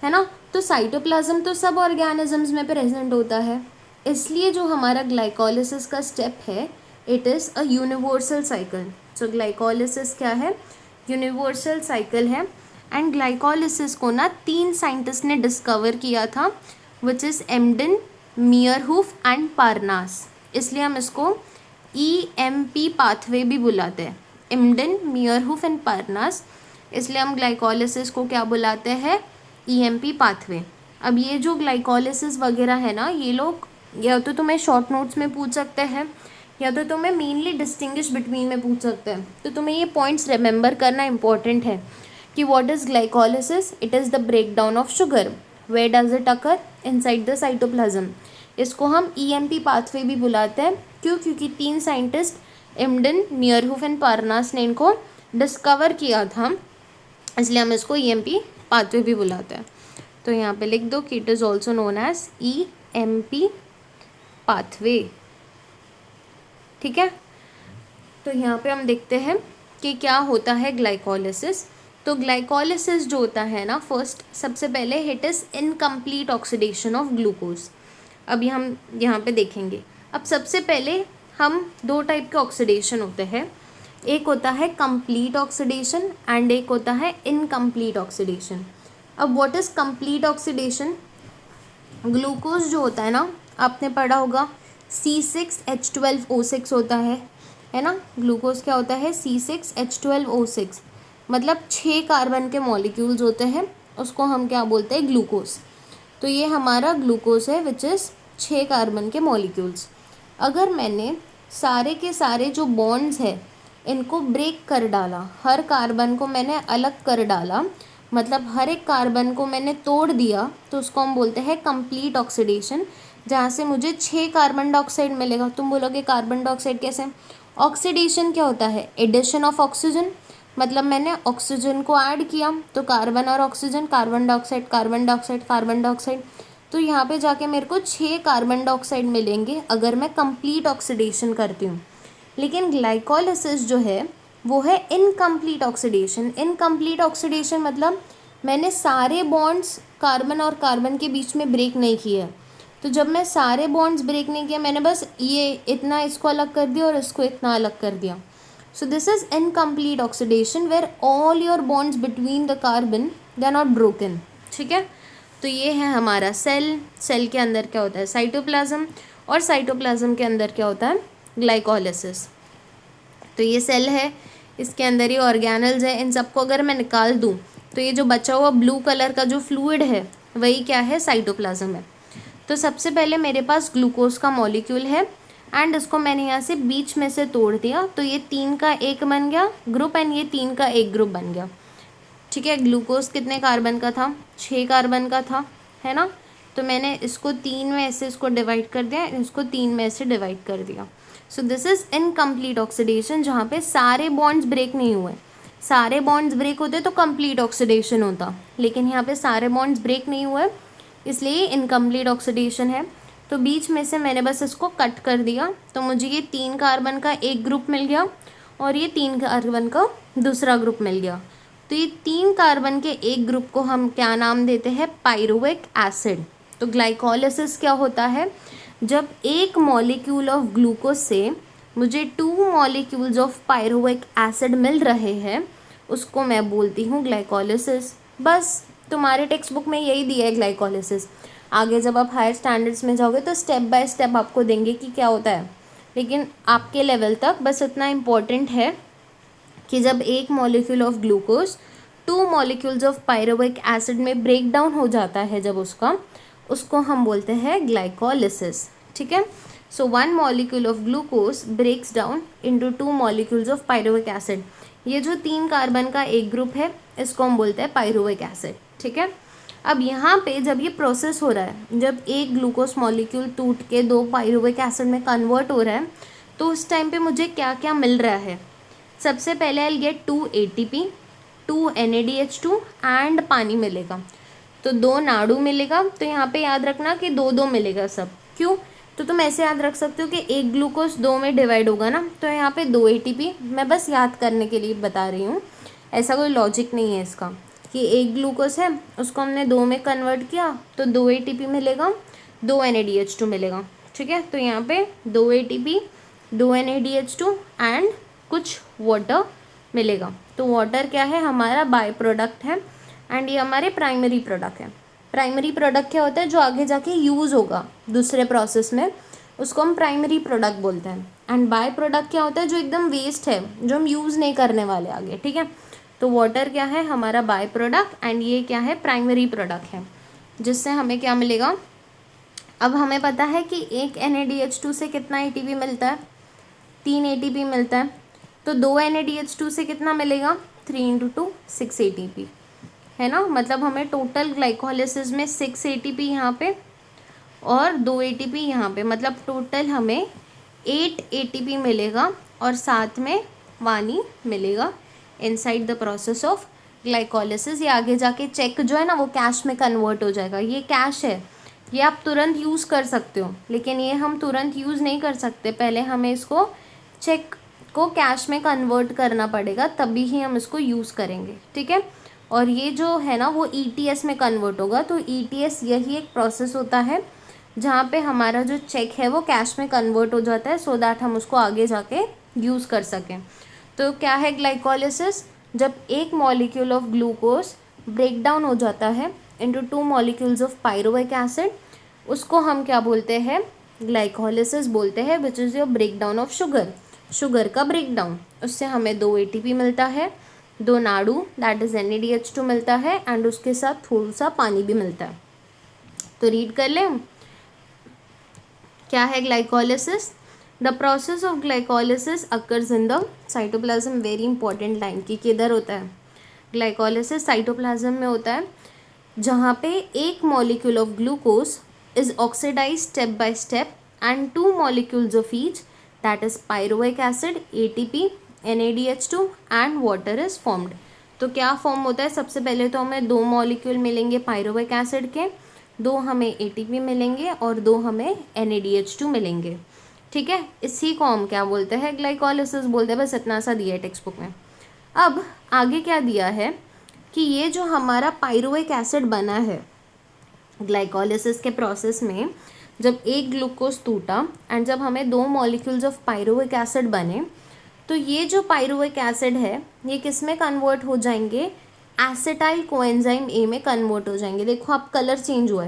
है ना। तो साइटोप्लाज्म तो सब ऑर्गेनिजम्स में प्रेजेंट होता है, इसलिए जो हमारा ग्लाइकोलिसिस का स्टेप है, it is a universal cycle. So glycolysis क्या है? यूनिवर्सल साइकिल है। एंड ग्लाइकोलिसिस को ना 3 साइंटिस्ट ने डिस्कवर किया था, which is एम्डन, Meyerhof and Parnas. इसलिए हम इसको EMP पाथवे भी बुलाते हैं, एम्डन, मियरहूफ एंड पारनास। इसलिए हम ग्लाइकोलिसिस को क्या बुलाते हैं? EMP pathway. अब ये जो ग्लाइकोलिसिस वगैरह है ना, ये लोग या तो तुम्हें शॉर्ट नोट्स में पूछ सकते हैं या तो तुम्हें मेनली डिस्टिंग्विश बिटवीन में पूछ सकते हैं। तो तुम्हें ये पॉइंट्स रिमेंबर करना इंपॉर्टेंट है कि what is glycolysis? It is the break down of sugar. Where does it occur? Inside the cytoplasm. इसको हम EMP पाथवे भी बुलाते हैं। क्यों? क्योंकि 3 साइंटिस्ट एम्डन, मियरहूफ एंड पारनास ने इनको डिस्कवर किया था, इसलिए हम इसको EMP पाथवे भी बुलाते हैं। तो यहाँ पे लिख दो कि it is also known as EMP pathway. ठीक है, तो यहाँ पे हम देखते हैं कि क्या होता है ग्लाइकोलिसिस। तो ग्लाइकोलिसिस जो होता है ना, फर्स्ट सबसे पहले it is incomplete oxidation of glucose. अभी हम यहाँ पे देखेंगे। अब सबसे पहले हम 2 टाइप के ऑक्सीडेशन होते हैं, एक होता है कंप्लीट ऑक्सीडेशन एंड एक होता है इनकम्प्लीट ऑक्सीडेशन। अब what is complete oxidation? Glucose जो होता है ना, आपने पढ़ा होगा C6H12O6 होता है ना। ग्लूकोज क्या होता है? C6H12O6, मतलब 6 कार्बन के मॉलिक्यूल्स होते हैं, उसको हम क्या बोलते हैं? ग्लूकोज। तो ये हमारा ग्लूकोज है विच इज़ 6 कार्बन के मॉलिक्यूल्स। अगर मैंने सारे के सारे जो बॉन्ड्स है इनको ब्रेक कर डाला, हर कार्बन को मैंने अलग कर डाला, मतलब हर एक कार्बन को मैंने तोड़ दिया, तो उसको हम बोलते हैं कंप्लीट ऑक्सीडेशन, जहाँ से मुझे 6 कार्बन डाइऑक्साइड मिलेगा। तुम बोलोगे कार्बन डाइऑक्साइड कैसे? ऑक्सीडेशन क्या होता है? एडिशन ऑफ ऑक्सीजन, मतलब मैंने ऑक्सीजन को ऐड किया तो कार्बन और oxygen, carbon dioxide, carbon dioxide, carbon dioxide, तो यहाँ पे जाके मेरे को 6 कार्बन डाइऑक्साइड मिलेंगे अगर मैं कंप्लीट ऑक्सीडेशन करती हूँ। लेकिन ग्लाइकोलिसिस जो है वो है इनकम्प्लीट ऑक्सीडेशन। इनकम्प्लीट ऑक्सीडेशन मतलब मैंने सारे बॉन्ड्स कार्बन और कार्बन के बीच में ब्रेक नहीं किए। तो जब मैं सारे बॉन्ड्स ब्रेक नहीं किया, मैंने बस ये इतना इसको अलग कर दिया और इसको इतना अलग कर दिया। So this is incomplete oxidation where all your bonds between the carbon they are not broken. ठीक है, तो ये है हमारा सेल। सेल के अंदर क्या होता है? साइटोप्लाज्म, और साइटोप्लाज्म के अंदर क्या होता है? ग्लाइकोलिसिस। तो ये सेल है, इसके अंदर ये ऑर्गेनल्स है, इन सबको अगर मैं निकाल दूँ तो ये जो बचा हुआ ब्लू कलर का जो फ्लूइड है वही क्या है? साइटोप्लाज्म है। तो सबसे पहले मेरे पास ग्लूकोज का मॉलिक्यूल है एंड इसको मैंने यहाँ से बीच में से तोड़ दिया, तो ये 3 का एक बन गया ग्रुप एंड ये 3 का एक ग्रुप बन गया। ठीक है, ग्लूकोज कितने कार्बन का था? 6 कार्बन का था, है ना। तो मैंने इसको 3 में ऐसे इसको डिवाइड कर दिया, इसको 3 में ऐसे डिवाइड कर दिया। So this is incomplete oxidation, जहाँ पे सारे बॉन्ड्स ब्रेक नहीं हुए। सारे बॉन्ड्स ब्रेक होते तो कंप्लीट ऑक्सीडेशन होता, लेकिन यहाँ पे सारे बॉन्ड्स ब्रेक नहीं हुए, इसलिए इनकम्प्लीट ऑक्सीडेशन है। तो बीच में से मैंने बस इसको कट कर दिया, तो मुझे ये 3 कार्बन का एक ग्रुप मिल गया और ये 3 कार्बन का दूसरा ग्रुप मिल गया। तो ये 3 कार्बन के एक ग्रुप को हम क्या नाम देते हैं? Pyruvic acid. तो ग्लाइकोलिसिस क्या होता है? जब एक मॉलिक्यूल ऑफ ग्लूकोज से मुझे 2 मॉलिक्यूल्स ऑफ पायरुविक एसिड मिल रहे हैं, उसको मैं बोलती हूँ ग्लाइकोलिसिस। बस तुम्हारे टेक्स्ट बुक में यही दिया है ग्लाइकोलिसिस। आगे जब आप हायर स्टैंडर्ड्स में जाओगे तो स्टेप बाय स्टेप आपको देंगे कि क्या होता है, लेकिन आपके लेवल तक बस इतना इम्पोर्टेंट है कि जब एक molecule of glucose 2 molecules of pyruvic acid में ब्रेक डाउन हो जाता है, जब उसको हम बोलते हैं ग्लाइकोलिसिस। ठीक है, so 1 molecule of glucose breaks down into 2 molecules of pyruvic acid. ये जो 3 कार्बन का एक ग्रुप है इसको हम बोलते हैं पायरुविक एसिड, ठीक है। अब यहाँ पे जब ये प्रोसेस हो रहा है, जब एक ग्लूकोज मॉलिक्यूल टूट के 2 पायरुविक एसिड में कन्वर्ट हो रहा है, तो उस टाइम पे मुझे क्या क्या मिल रहा है। सबसे पहले I get 2 ATP, 2 NADH2 and पानी मिलेगा, तो 2 नाड़ू मिलेगा। तो यहाँ पे याद रखना कि 2 2 मिलेगा सब। क्यों? तो तुम ऐसे याद रख सकते हो कि एक ग्लूकोज 2 में डिवाइड होगा ना, तो यहाँ पे 2 ATP, मैं बस याद करने के लिए बता रही हूँ, ऐसा कोई लॉजिक नहीं है इसका कि एक ग्लूकोज है उसको हमने 2 में कन्वर्ट किया तो 2 ATP मिलेगा, 2 NADH2 मिलेगा, ठीक है। तो यहाँ पे 2 ATP, 2 NADH2 एंड कुछ वाटर मिलेगा। तो वाटर क्या है? हमारा बाय प्रोडक्ट है एंड ये हमारे प्राइमरी प्रोडक्ट है। प्राइमरी प्रोडक्ट क्या होता है? जो आगे जाके यूज़ होगा दूसरे प्रोसेस में, उसको हम प्राइमरी प्रोडक्ट बोलते हैं। एंड बाय प्रोडक्ट क्या होता है? जो एकदम वेस्ट है, जो हम यूज़ नहीं करने वाले आगे, ठीक है। तो वाटर क्या है? हमारा बाय प्रोडक्ट एंड ये क्या है? प्राइमरी प्रोडक्ट है, जिससे हमें क्या मिलेगा? अब हमें पता है कि एक NADH2 से कितना ATP मिलता है? 3 ATP मिलता है। तो 2 NADH2 से कितना मिलेगा? 3 × 2 6 ATP, है ना। मतलब हमें टोटल ग्लाइकोलिसिस में 6 ATP यहाँ पे और 2 ATP यहाँ पे, मतलब टोटल हमें 8 ATP मिलेगा और साथ में पानी मिलेगा inside the process of glycolysis. ये आगे जाके चेक जो है ना वो कैश में कन्वर्ट हो जाएगा। ये कैश है, ये आप तुरंत यूज़ कर सकते हो, लेकिन ये हम तुरंत यूज़ नहीं कर सकते, पहले हमें इसको चेक को कैश में कन्वर्ट करना पड़ेगा, तभी ही हम इसको यूज़ करेंगे, ठीक है। और ये जो है ना वो ETS में कन्वर्ट होगा। तो ETS यही एक प्रोसेस होता है जहाँ पे हमारा जो चेक है वो कैश में कन्वर्ट हो जाता है, सो दैट हम उसको आगे जाके यूज़ कर सकें। तो क्या है ग्लाइकोलिसिस? जब एक molecule of glucose break down हो जाता है into 2 molecules of pyruvic acid, उसको हम क्या बोलते हैं? ग्लाइकोलिसिस बोलते हैं, which is your break down of sugar, sugar का ब्रेक डाउन। उससे हमें 2 ATP मिलता है, 2 नाड़ू दैट इज़ NADH2 मिलता है एंड उसके साथ थोड़ा सा पानी भी मिलता है। तो रीड कर लें, क्या है glycolysis? The process of glycolysis occurs in the cytoplasm. Very important line की किधर होता है? ग्लाइकोलिसिस साइटोप्लाज्म में होता है, जहाँ पे एक molecule of glucose is oxidize step by step and 2 molecules of each that is pyruvic acid, ATP, NADH2 and water is formed. तो क्या फॉर्म होता है? सबसे पहले तो हमें 2 मॉलिक्यूल मिलेंगे पायरुविक एसिड के, 2 हमें ATP मिलेंगे और 2 हमें NADH2 मिलेंगे, ठीक है। इसी को हम क्या बोलते हैं? ग्लाइकोलिसिस बोलते हैं। बस इतना सा दिया है टेक्स्ट बुक में। अब आगे क्या दिया है कि ये जो हमारा पायरुविक एसिड बना है ग्लाइकोलिसिस के प्रोसेस में, जब एक ग्लूकोज टूटा एंड जब हमें 2 मॉलिक्यूल्स ऑफ पायरुविक एसिड बने, तो ये जो पायरुविक एसिड है ये किस में कन्वर्ट हो जाएंगे? एसिटाइल कोएंजाइम A में कन्वर्ट हो जाएंगे। देखो अब कलर चेंज हुआ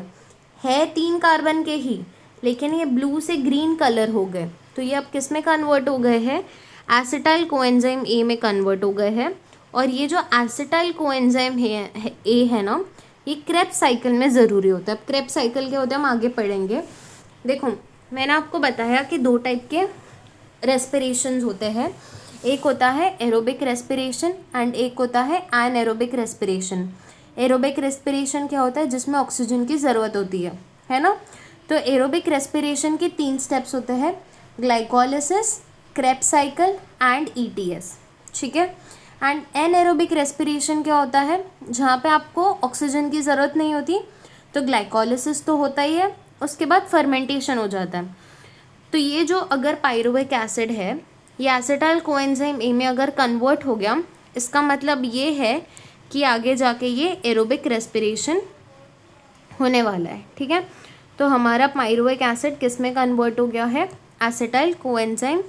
है 3 कार्बन के ही, लेकिन ये ब्लू से ग्रीन कलर हो गए। तो ये अब किस में कन्वर्ट हो गए हैं? एसिटाइल कोएंजाइम A में कन्वर्ट हो गए हैं। और ये जो एसिटाइल कोएंजाइम A है ना, ये क्रेब्स साइकिल में ज़रूरी होता है। अब क्रेब्स साइकिल क्या होता है हम आगे पढ़ेंगे। देखो मैंने आपको बताया कि 2 टाइप के रेस्पिरेशंस होते हैं, एक होता है एरोबिक रेस्पिरेशन एंड एक होता है एनएरोबिक रेस्पिरेशन। एरोबिक रेस्पिरेशन क्या होता है? जिसमें ऑक्सीजन की ज़रूरत होती है ना। तो एरोबिक रेस्पिरेशन के 3 स्टेप्स होते हैं, glycolysis, Krebs cycle and ETS, ठीक है। एंड एनएरोबिक रेस्पिरेशन क्या होता है? जहाँ पे आपको ऑक्सीजन की ज़रूरत नहीं होती। तो ग्लाइकोलिसिस तो होता ही है, उसके बाद फर्मेंटेशन हो जाता है। तो ये जो अगर पायरुविक एसिड है ये एसिटाइल कोएंजाइम A में अगर कन्वर्ट हो गया, इसका मतलब ये है कि आगे जाके ये एरोबिक रेस्पिरेशन होने वाला है, ठीक है। तो हमारा पायरुविक एसिड किस में कन्वर्ट हो गया है? एसिटाइल कोएंजाइम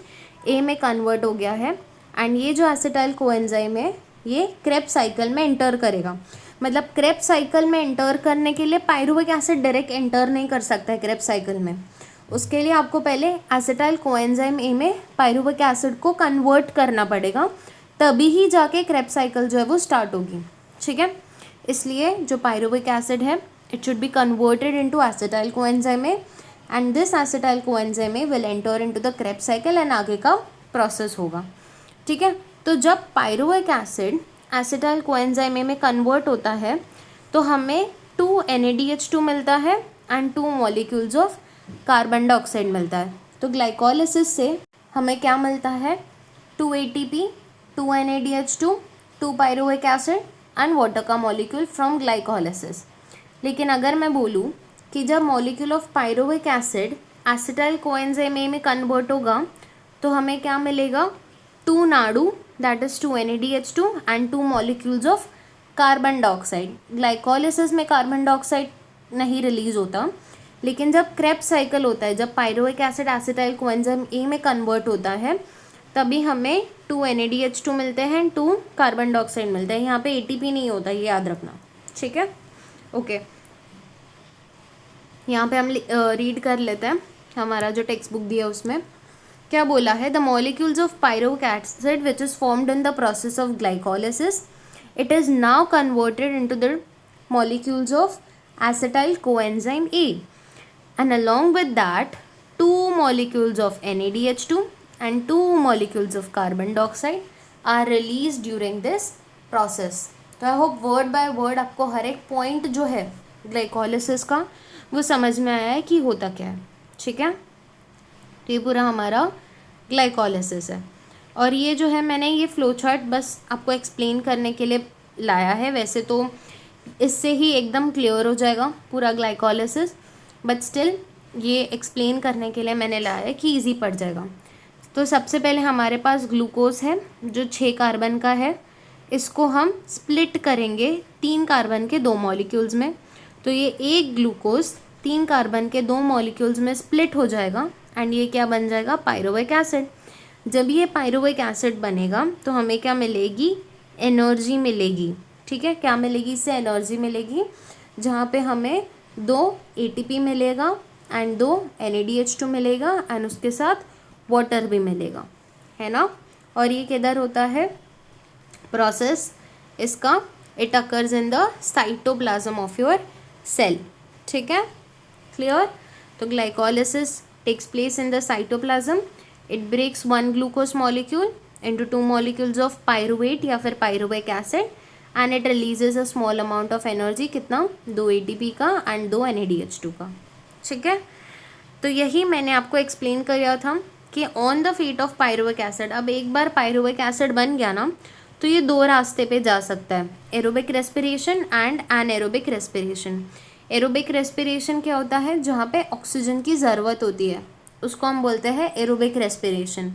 A में कन्वर्ट हो गया है। एंड ये जो एसिटाइल कोएंजाइम है ये क्रेब्स साइकिल में एंटर करेगा। मतलब क्रेब्स साइकिल में एंटर करने के लिए पायरुविक एसिड डायरेक्ट एंटर नहीं कर सकता है क्रेब्स साइकिल में। उसके लिए आपको पहले एसिटाइल कोएंजाइम A में पायरुविक एसिड को कन्वर्ट करना पड़ेगा, तभी ही जाके क्रेब्स साइकिल जो है वो स्टार्ट होगी, ठीक है। इसलिए जो पायरुविक एसिड है it should be converted into acetyl coenzyme A and this acetyl coenzyme A will enter into the Krebs cycle and आगे का प्रोसेस होगा, ठीक है। तो जब पायरुवेक एसिड एसिटाइल कोएंजाइम में कन्वर्ट होता है तो हमें 2 NADH2 मिलता है and 2 molecules of carbon dioxide मिलता है। तो ग्लाइकोलिसिस से हमें क्या मिलता है, 2 ATP, 2 NADH2, 2 pyruvic acid and water का मॉलिक्यूल फ्रॉम ग्लाइकोलिसिस। लेकिन अगर मैं बोलूँ कि जब molecule of pyruvic acid acetyl coenzyme में कन्वर्ट होगा तो हमें क्या मिलेगा, 2 नाडू that is 2 NADH2 and 2 molecules of carbon dioxide. Glycolysis में कार्बन डाइऑक्साइड नहीं रिलीज होता, लेकिन जब क्रेब्स साइकिल होता है, जब pyruvic acid acetyl coenzyme A में कन्वर्ट होता है, तभी हमें 2 NADH2 मिलते हैं, 2 कार्बन डाइऑक्साइड मिलते हैं। यहाँ पे ATP नहीं होता, ये याद रखना, ठीक है। ओके, यहाँ पे हम रीड कर लेते हैं हमारा जो टेक्स्ट बुक दिया उसमें क्या बोला है। The molecules of pyruvic acid which is formed in the process of glycolysis, it is now converted into the molecules of acetyl coenzyme A, and along with that 2 molecules of NADH2 and 2 molecules of carbon dioxide are released during this process। तो I hope word by word आपको हर एक point जो है glycolysis का वो समझ में आया है कि होता क्या है, ठीक है। तो ये पूरा हमारा ग्लाइकोलिसिस है, और ये जो है मैंने ये फ्लो चार्ट बस आपको एक्सप्लेन करने के लिए लाया है। वैसे तो इससे ही एकदम क्लियर हो जाएगा पूरा ग्लाइकोलिसिस, बट स्टिल ये एक्सप्लेन करने के लिए मैंने लाया है कि इजी पड़ जाएगा। तो सबसे पहले हमारे पास ग्लूकोज है जो 6 कार्बन का है, इसको हम स्प्लिट करेंगे 3 कार्बन के 2 मॉलिक्यूल्स में। तो ये एक ग्लूकोज 3 कार्बन के 2 मॉलिक्यूल्स में स्प्लिट हो जाएगा एंड ये क्या बन जाएगा, पायरुवेक एसिड। जब ये पायरुवेक एसिड बनेगा तो हमें क्या मिलेगी, एनर्जी मिलेगी, ठीक है। क्या मिलेगी, इससे एनर्जी मिलेगी, जहाँ पे हमें 2 ATP मिलेगा एंड 2 NADH2 मिलेगा एंड उसके साथ वाटर भी मिलेगा, है ना। और ये किधर होता है प्रोसेस इसका, it occurs in the cytoplasm of your cell, ठीक है, क्लियर। तो glycolysis takes place in the cytoplasm, it breaks 1 glucose molecule into 2 molecules of pyruvate या फिर pyruvic acid and it releases a small amount of energy, कितना, 2 ATP का and 2 NADH2 का, ठीक है। तो यही मैंने आपको एक्सप्लेन किया था कि on the fate of pyruvic acid, अब एक बार पायरुवेक एसिड बन गया ना तो ये 2 रास्ते पे जा सकता है, aerobic respiration and anaerobic respiration. Aerobic respiration क्या होता है, जहाँ पे ऑक्सीजन की ज़रूरत होती है उसको हम बोलते हैं aerobic respiration.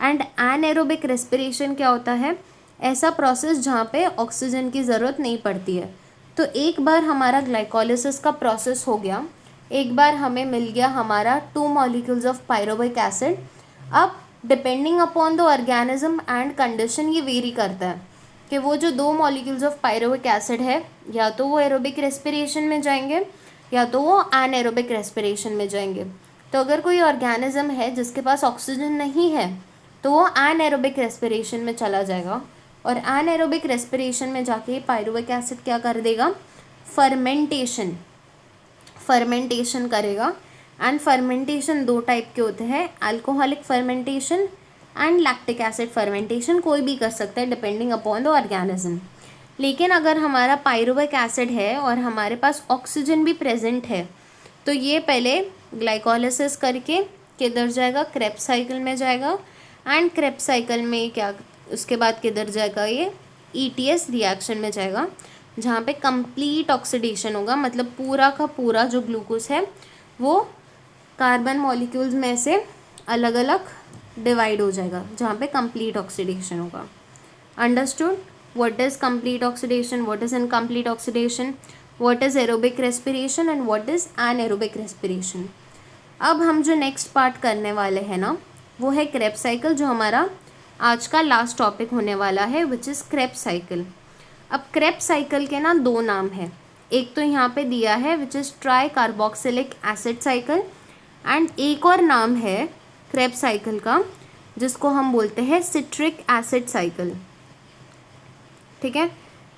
And anaerobic respiration क्या होता है, ऐसा प्रोसेस जहाँ पे ऑक्सीजन की ज़रूरत नहीं पड़ती है। तो एक बार हमारा ग्लाइकोलिसिस का प्रोसेस हो गया, एक बार हमें मिल गया हमारा 2 मॉलिक्यूल्स ऑफ पायरुवेक एसिड। अब depending upon the organism and condition ये वेरी करता है कि वो जो 2 मॉलिक्यूल्स ऑफ पायरुवेक एसिड है या तो वो एरोबिक रेस्पिरेशन में जाएंगे या तो वो एनएरोबिक रेस्पिरेशन में जाएंगे। तो अगर कोई ऑर्गेनिज्म है जिसके पास ऑक्सीजन नहीं है तो वो एनएरोबिक रेस्पिरेशन में चला जाएगा, और एनएरोबिक रेस्पिरेशन में जाके पायरुवेक एसिड क्या कर देगा, फर्मेंटेशन करेगा। एंड फर्मेंटेशन 2 टाइप के होते हैं, alcoholic fermentation and lactic acid fermentation, कोई भी कर सकता है डिपेंडिंग अपॉन द ऑर्गेनिज्म। लेकिन अगर हमारा पायरुवेक एसिड है और हमारे पास ऑक्सीजन भी प्रेजेंट है तो ये पहले ग्लाइकोलिसिस करके किधर जाएगा, क्रेब्स साइकिल में जाएगा एंड क्रेब्स साइकिल में क्या, उसके बाद किधर जाएगा, ये ETS रिएक्शन में जाएगा, जहाँ पे कंप्लीट ऑक्सीडेशन होगा। मतलब पूरा का पूरा जो ग्लूकोज है वो कार्बन मॉलिक्यूल्स में से अलग अलग डिवाइड हो जाएगा, जहाँ पे कंप्लीट ऑक्सीडेशन होगा। Understood what is complete oxidation, what is incomplete oxidation, what is aerobic respiration and what is anaerobic respiration. अब हम जो नेक्स्ट पार्ट करने वाले हैं ना वो है क्रेब्स साइकिल, जो हमारा आज का लास्ट टॉपिक होने वाला है, विच इज़ क्रेब्स साइकिल। अब क्रेब्स साइकिल के ना 2 नाम है, एक तो यहाँ पे दिया है which is try carboxylic acid cycle, and एक और नाम है क्रेब्स साइकिल का जिसको हम बोलते हैं सिट्रिक एसिड साइकिल, ठीक है।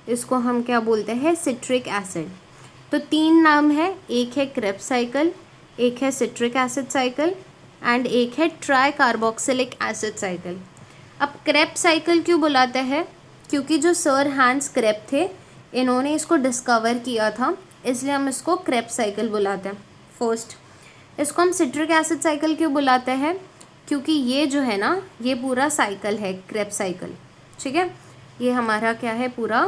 इसको हम क्या बोलते हैं, सिट्रिक एसिड। तो 3 नाम है, एक है क्रेब्स साइकिल, एक है सिट्रिक एसिड साइकिल एंड एक है ट्राई कार्बोक्सिलिक एसिड साइकिल। अब क्रेब्स साइकिल क्यों बुलाते हैं? क्योंकि जो सर हैंस क्रेब थे, इन्होंने इसको डिस्कवर किया था, इसलिए हम इसको क्रेब्स साइकिल बुलाते हैं। फर्स्ट, इसको हम सिट्रिक एसिड साइकिल क्यों बुलाते हैं? क्योंकि ये जो है ना, ये पूरा साइकिल है क्रेब्स साइकिल, ठीक है। ये हमारा क्या है, पूरा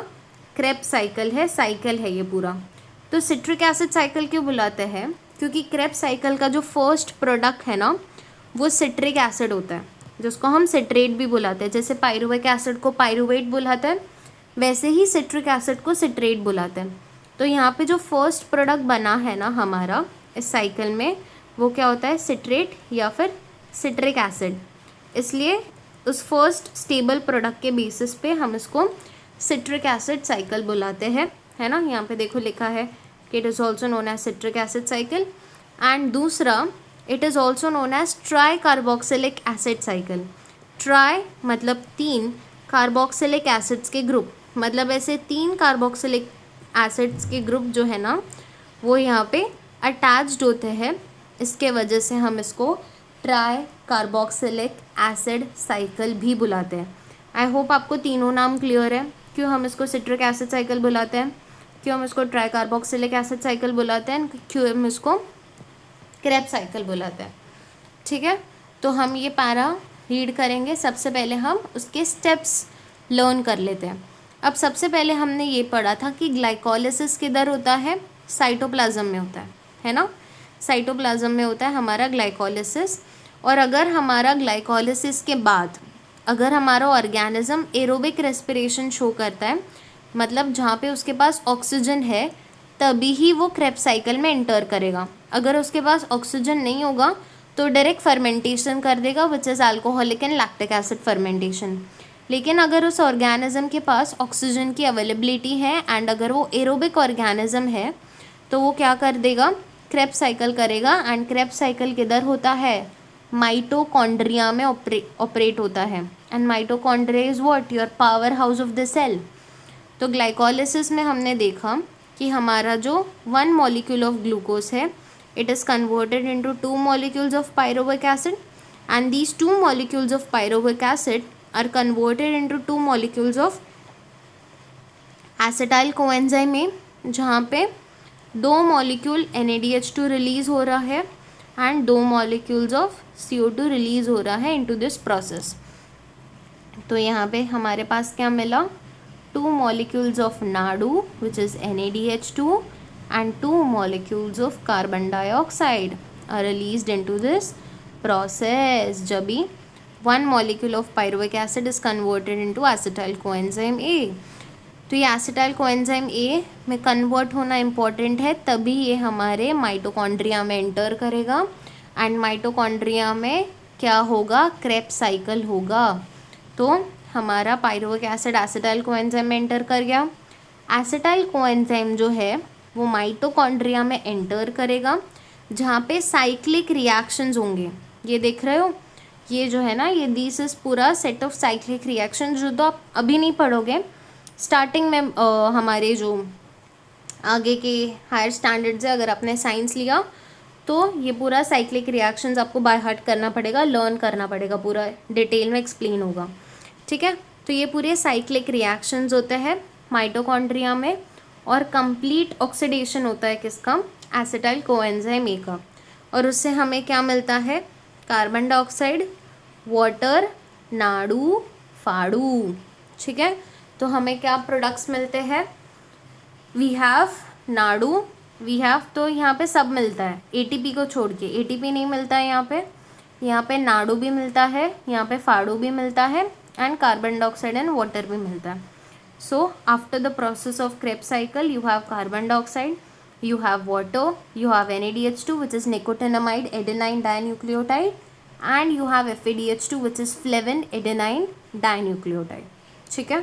क्रेब्स साइकिल है ये पूरा। तो सिट्रिक एसिड साइकिल क्यों बुलाते हैं? क्योंकि क्रेब्स साइकिल का जो फर्स्ट प्रोडक्ट है ना, वो सिट्रिक एसिड होता है, जिसको हम सिट्रेट भी बुलाते हैं। जैसे पायरुविक एसिड को पायरुवेट बुलाते हैं, वैसे ही सिट्रिक एसिड को सिट्रेट बुलाते हैं। तो यहाँ पे जो फर्स्ट प्रोडक्ट बना है ना हमारा इस साइकिल में, वो क्या होता है, सिट्रेट या फिर सिट्रिक एसिड। इसलिए उस फर्स्ट स्टेबल प्रोडक्ट के बेसिस पे हम इसको सिट्रिक एसिड साइकिल बुलाते हैं, है ना। यहाँ पे देखो लिखा है कि it is also known as citric acid cycle. And दूसरा, it is also known as tricarboxylic acid cycle. Tri मतलब 3, कार्बोक्सिलिक एसिड्स के ग्रुप, मतलब ऐसे 3 कार्बोक्सिलिक एसिड्स के ग्रुप जो है ना, वो यहाँ पे अटैच्ड होते हैं। इसके वजह से हम इसको ट्राई कार्बोक्सिलिक एसिड साइकिल भी बुलाते हैं। आई होप आपको तीनों नाम क्लियर है, क्यों हम इसको सिट्रिक एसिड साइकिल बुलाते हैं, क्यों हम इसको ट्राई कार्बोक्सिलिक एसिड साइकिल बुलाते हैं, क्यों हम इसको क्रेब्स साइकिल बुलाते हैं, ठीक है। तो हम ये पैरा रीड करेंगे। सबसे पहले हम उसके स्टेप्स लर्न कर लेते हैं। अब सबसे पहले हमने ये पढ़ा था कि ग्लाइकोलिसिस किधर होता है, साइटोप्लाज्म में होता है ना। साइटोप्लाज्म में होता है हमारा ग्लाइकोलिसिस। और अगर हमारा ग्लाइकोलिसिस के बाद अगर हमारा ऑर्गेनिज्म एरोबिक रेस्पिरेशन शो करता है, मतलब जहाँ पे उसके पास ऑक्सीजन है, तभी ही वो क्रेब्स साइकिल में एंटर करेगा। अगर उसके पास ऑक्सीजन नहीं होगा तो डायरेक्ट फर्मेंटेशन कर देगा, which is alcoholic and lactic acid fermentation. लेकिन अगर उस ऑर्गेनिज्म के पास ऑक्सीजन की अवेलेबिलिटी है एंड अगर वो एरोबिक ऑर्गेनिज्म है, तो वो क्या कर देगा, क्रेब्स साइकिल करेगा। एंड क्रेब्स साइकिल किधर होता है, माइटोकॉन्ड्रिया में ऑपरेट होता है। And mitochondria is what, your power house of the cell. तो ग्लाइकोलिसिस में हमने देखा कि हमारा जो 1 मॉलिक्यूल ऑफ ग्लूकोज है, it is converted into 2 molecules of pyruvic acid, and these 2 molecules of pyruvic acid are converted into 2 molecules of acetyl coenzyme A, जहाँ पे 2 मॉलिक्यूल NADH2 रिलीज़ हो रहा है and 2 molecules of CO2 release हो रहा है into this process. तो यहाँ पे हमारे पास क्या मिला, 2 molecules of NADU which is NADH2 and 2 molecules of carbon dioxide are released into this process. जब भी 1 molecule of pyruvic acid is converted into acetyl coenzyme A, तो ये acetyl coenzyme A में कन्वर्ट होना इम्पॉर्टेंट है, तभी ये हमारे माइटोकॉन्ड्रिया में एंटर करेगा। एंड माइटोकॉन्ड्रिया में क्या होगा, क्रेब्स साइकिल होगा। तो हमारा पायरुविक एसिड एसिटाइल कोएंजाइम में एंटर कर गया। एसिटाइल कोएंजाइम जो है वो माइटोकॉन्ड्रिया में एंटर करेगा, जहाँ पे साइक्लिक रिएक्शंस होंगे। ये देख रहे हो, ये जो है ना, ये दिस इज पूरा सेट ऑफ साइक्लिक रिएक्शन, जो तो आप अभी नहीं पढ़ोगे। स्टार्टिंग में हमारे जो आगे के हायर स्टैंडर्ड से अगर आपने साइंस लिया तो ये पूरा साइक्लिक रिएक्शंस आपको बाय हार्ट करना पड़ेगा, लर्न करना पड़ेगा, पूरा डिटेल में एक्सप्लेन होगा, ठीक है। तो ये पूरे साइक्लिक रिएक्शंस होते हैं माइटोकॉन्ड्रिया में, और कंप्लीट ऑक्सीडेशन होता है किसका, एसिटाइल कोएंजाइम ए का। और उससे हमें क्या मिलता है, कार्बन डाइऑक्साइड, वाटर, नाड़ू, फाड़ू, ठीक है। तो हमें क्या प्रोडक्ट्स मिलते हैं, we have Nadu, we have, तो यहाँ पे सब मिलता है एटीपी को छोड़ के। एटीपी नहीं मिलता है यहाँ पे नाड़ू भी मिलता है, यहाँ पे फाड़ू भी मिलता है, and carbon dioxide and water भी मिलता है। So after the process of Krebs cycle you have carbon dioxide, you have water, you have NADH2 which is nicotinamide adenine dinucleotide, and you have FADH2 which is flavin adenine dinucleotide, ठीक है।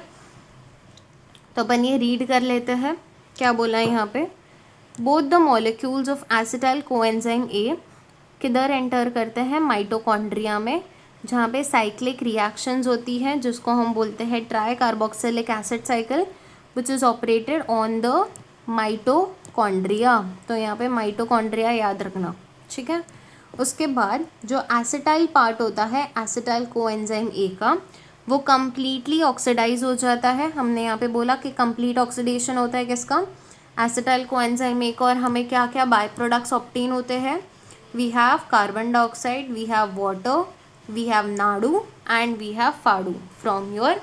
तो अपन ये read कर लेते हैं, क्या बोला है यहाँ पे, both the molecules of acetyl coenzyme ए किधर एंटर करते हैं, माइटोकॉन्ड्रिया में, जहाँ पे साइक्लिक रिएक्शंस होती हैं, जिसको हम बोलते हैं try carboxylic acid cycle, which is operated on the mitochondria. तो यहाँ पे माइटोकॉन्ड्रिया याद रखना, ठीक है। उसके बाद जो एसिटाइल पार्ट होता है एसिटाइल कोएंजाइम ए का, वो कम्प्लीटली ऑक्सीडाइज हो जाता है। हमने यहाँ पे बोला कि कंप्लीट ऑक्सीडेशन होता है किसका, एसिटाइल कोएंजाइम ए का। और हमें क्या क्या बाय प्रोडक्ट्स ऑब्टेन होते हैं, we have carbon dioxide, we have water, we have नाडू एंड वी हैव फाडू फ्रॉम योर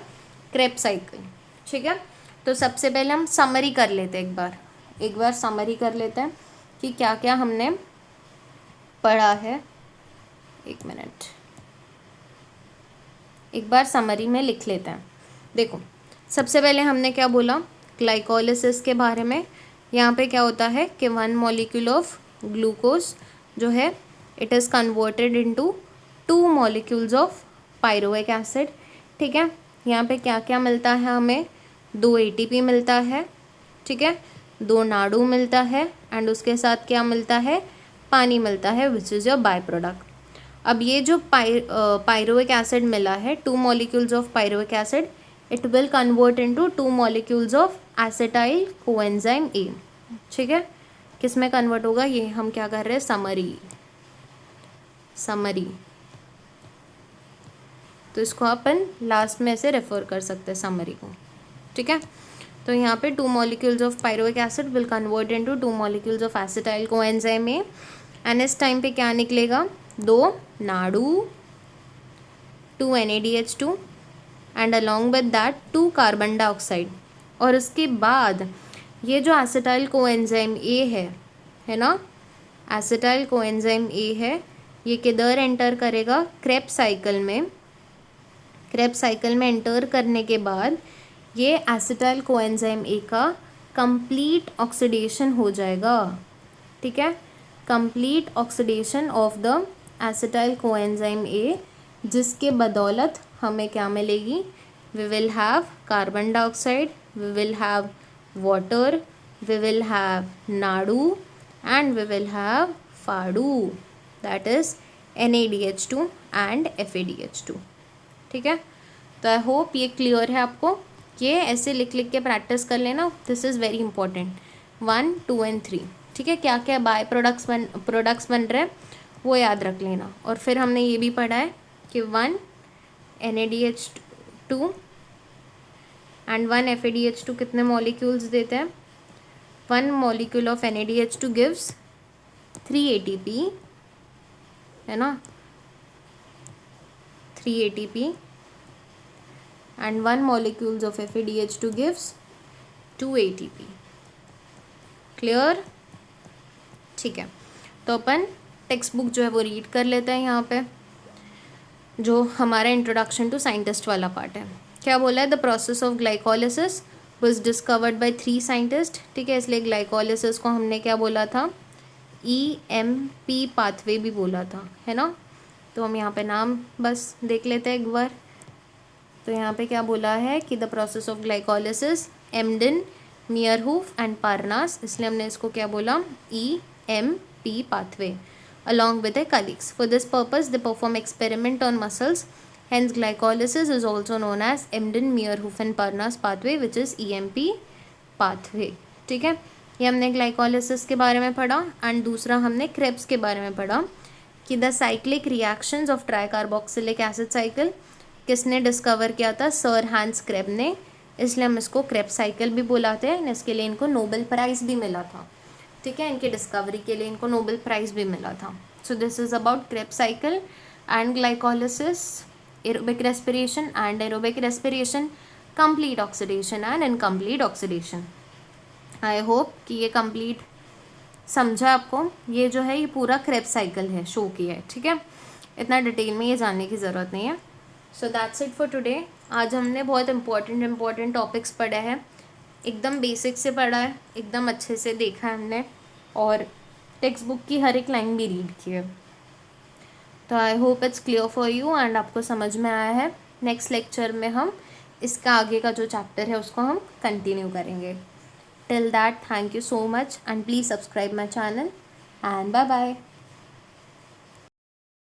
क्रेब्स साइकिल। ठीक है, तो सबसे पहले हम समरी कर लेते हैं, एक बार समरी कर लेते हैं कि क्या क्या हमने पढ़ा है। एक मिनट, एक बार समरी में लिख लेते हैं। देखो, सबसे पहले हमने क्या बोला ग्लाइकोलिसिस के बारे में। यहाँ पे क्या होता है कि 1 मॉलिक्यूल ऑफ ग्लूकोज जो है it is converted into 2 molecules of pyruvic acid. ठीक है, यहाँ पे क्या क्या मिलता है हमें, 2 ATP मिलता है, ठीक है, 2 नाडू मिलता है एंड उसके साथ क्या मिलता है, पानी मिलता है which is your by product. अब ये जो पायरुविक एसिड मिला है, 2 molecules of pyruvic acid, it will convert into 2 molecules of acetyl coenzyme ए। ठीक है, किस में कन्वर्ट होगा, ये हम क्या कर रहे हैं, समरी। तो इसको अपन लास्ट में ऐसे रेफर कर सकते हैं समरी को। ठीक है, तो यहाँ पे 2 molecules of pyruvic acid will convert into 2 molecules of acetyl coenzyme A and इस टाइम पे क्या निकलेगा, 2 Nadu, 2 NaDH2 and along with that 2 carbon dioxide. और उसके बाद ये जो एसिटाइल कोएंजाइम ए है ना, एसिटाइल कोएंजाइम ए है, ये किधर एंटर करेगा, क्रेब्स साइकिल में। क्रेब्स साइकिल में एंटर करने के बाद ये एसिटाइल कोएंजाइम ए का कंप्लीट ऑक्सीडेशन हो जाएगा। ठीक है, complete oxidation of the acetyl coenzyme A, जिसके बदौलत हमें क्या मिलेगी, we will have carbon dioxide, we will have water, we will have नाडू एंड वी विल हैव फाडू, that is NaDH2 and FADH2। ठीक है, तो आई होप ये क्लियर है आपको। ये ऐसे लिख लिख के प्रैक्टिस कर लेना, this is very important, 1, 2 and 3। ठीक है, क्या क्या बाय प्रोडक्ट्स बन रहे हैं वो याद रख लेना। और फिर हमने ये भी पढ़ा है कि 1 NaDH2 एंड 1 FADH2 कितने मॉलिक्यूल्स देते हैं, 1 molecule of NaDH2 gives 3 ATP, है ना, 3 ATP and 1 molecules of FADH2 gives 2 ATP। Clear? ठीक है, तो अपन टेक्स्ट बुक जो है वो रीड कर लेते हैं। यहाँ पे जो हमारा इंट्रोडक्शन टू साइंटिस्ट वाला पार्ट है, क्या बोला है, the process of glycolysis was discovered by 3 scientist. ठीक है, इसलिए ग्लाइकोलिसिस को हमने क्या बोला था, EMP पाथवे भी बोला था, है ना। तो हम यहाँ पे नाम बस देख लेते हैं एक बार। तो यहाँ पे क्या बोला है कि the process of glycolysis, Embden, Meyerhof and Parnas, इसलिए हमने इसको क्या बोला, EMP pathway, along with their colleagues. For this purpose, they perform experiment on muscles. Hence, glycolysis is also known as Embden, Meyerhof and Parnas pathway, which is EMP pathway. ठीक है, ये हमने glycolysis के बारे में पढ़ा। एंड दूसरा हमने क्रेब्स के बारे में पढ़ा कि the cyclic reactions of tricarboxylic acid cycle किसने डिस्कवर किया था, सर हैंस क्रेब ने, इसलिए हम इसको क्रेब साइकिल भी बुलाते हैं। इसके लिए इनको नोबेल प्राइज़ भी मिला था। ठीक है, इनकी डिस्कवरी के लिए इनको नोबेल प्राइज़ भी मिला था। So this is about Krebs cycle and glycolysis, aerobic respiration and aerobic respiration, complete oxidation and incomplete oxidation. I hope कि ये कंप्लीट समझा आपको। ये जो है ये पूरा क्रेब साइकिल है, शो किया है। ठीक है, इतना डिटेल में ये जानने की ज़रूरत नहीं है। So that's it for today. आज हमने बहुत इंपॉर्टेंट टॉपिक्स पढ़े हैं, एकदम बेसिक से पढ़ा है, एकदम अच्छे से देखा है हमने, और टेक्स्ट बुक की हर एक लाइन भी रीड की है। तो I hope it's clear for you and आपको समझ में आया है। नेक्स्ट लेक्चर में हम इसका आगे का जो चैप्टर है उसको हम कंटिन्यू करेंगे। Till that, thank you so much and please subscribe my channel and bye bye.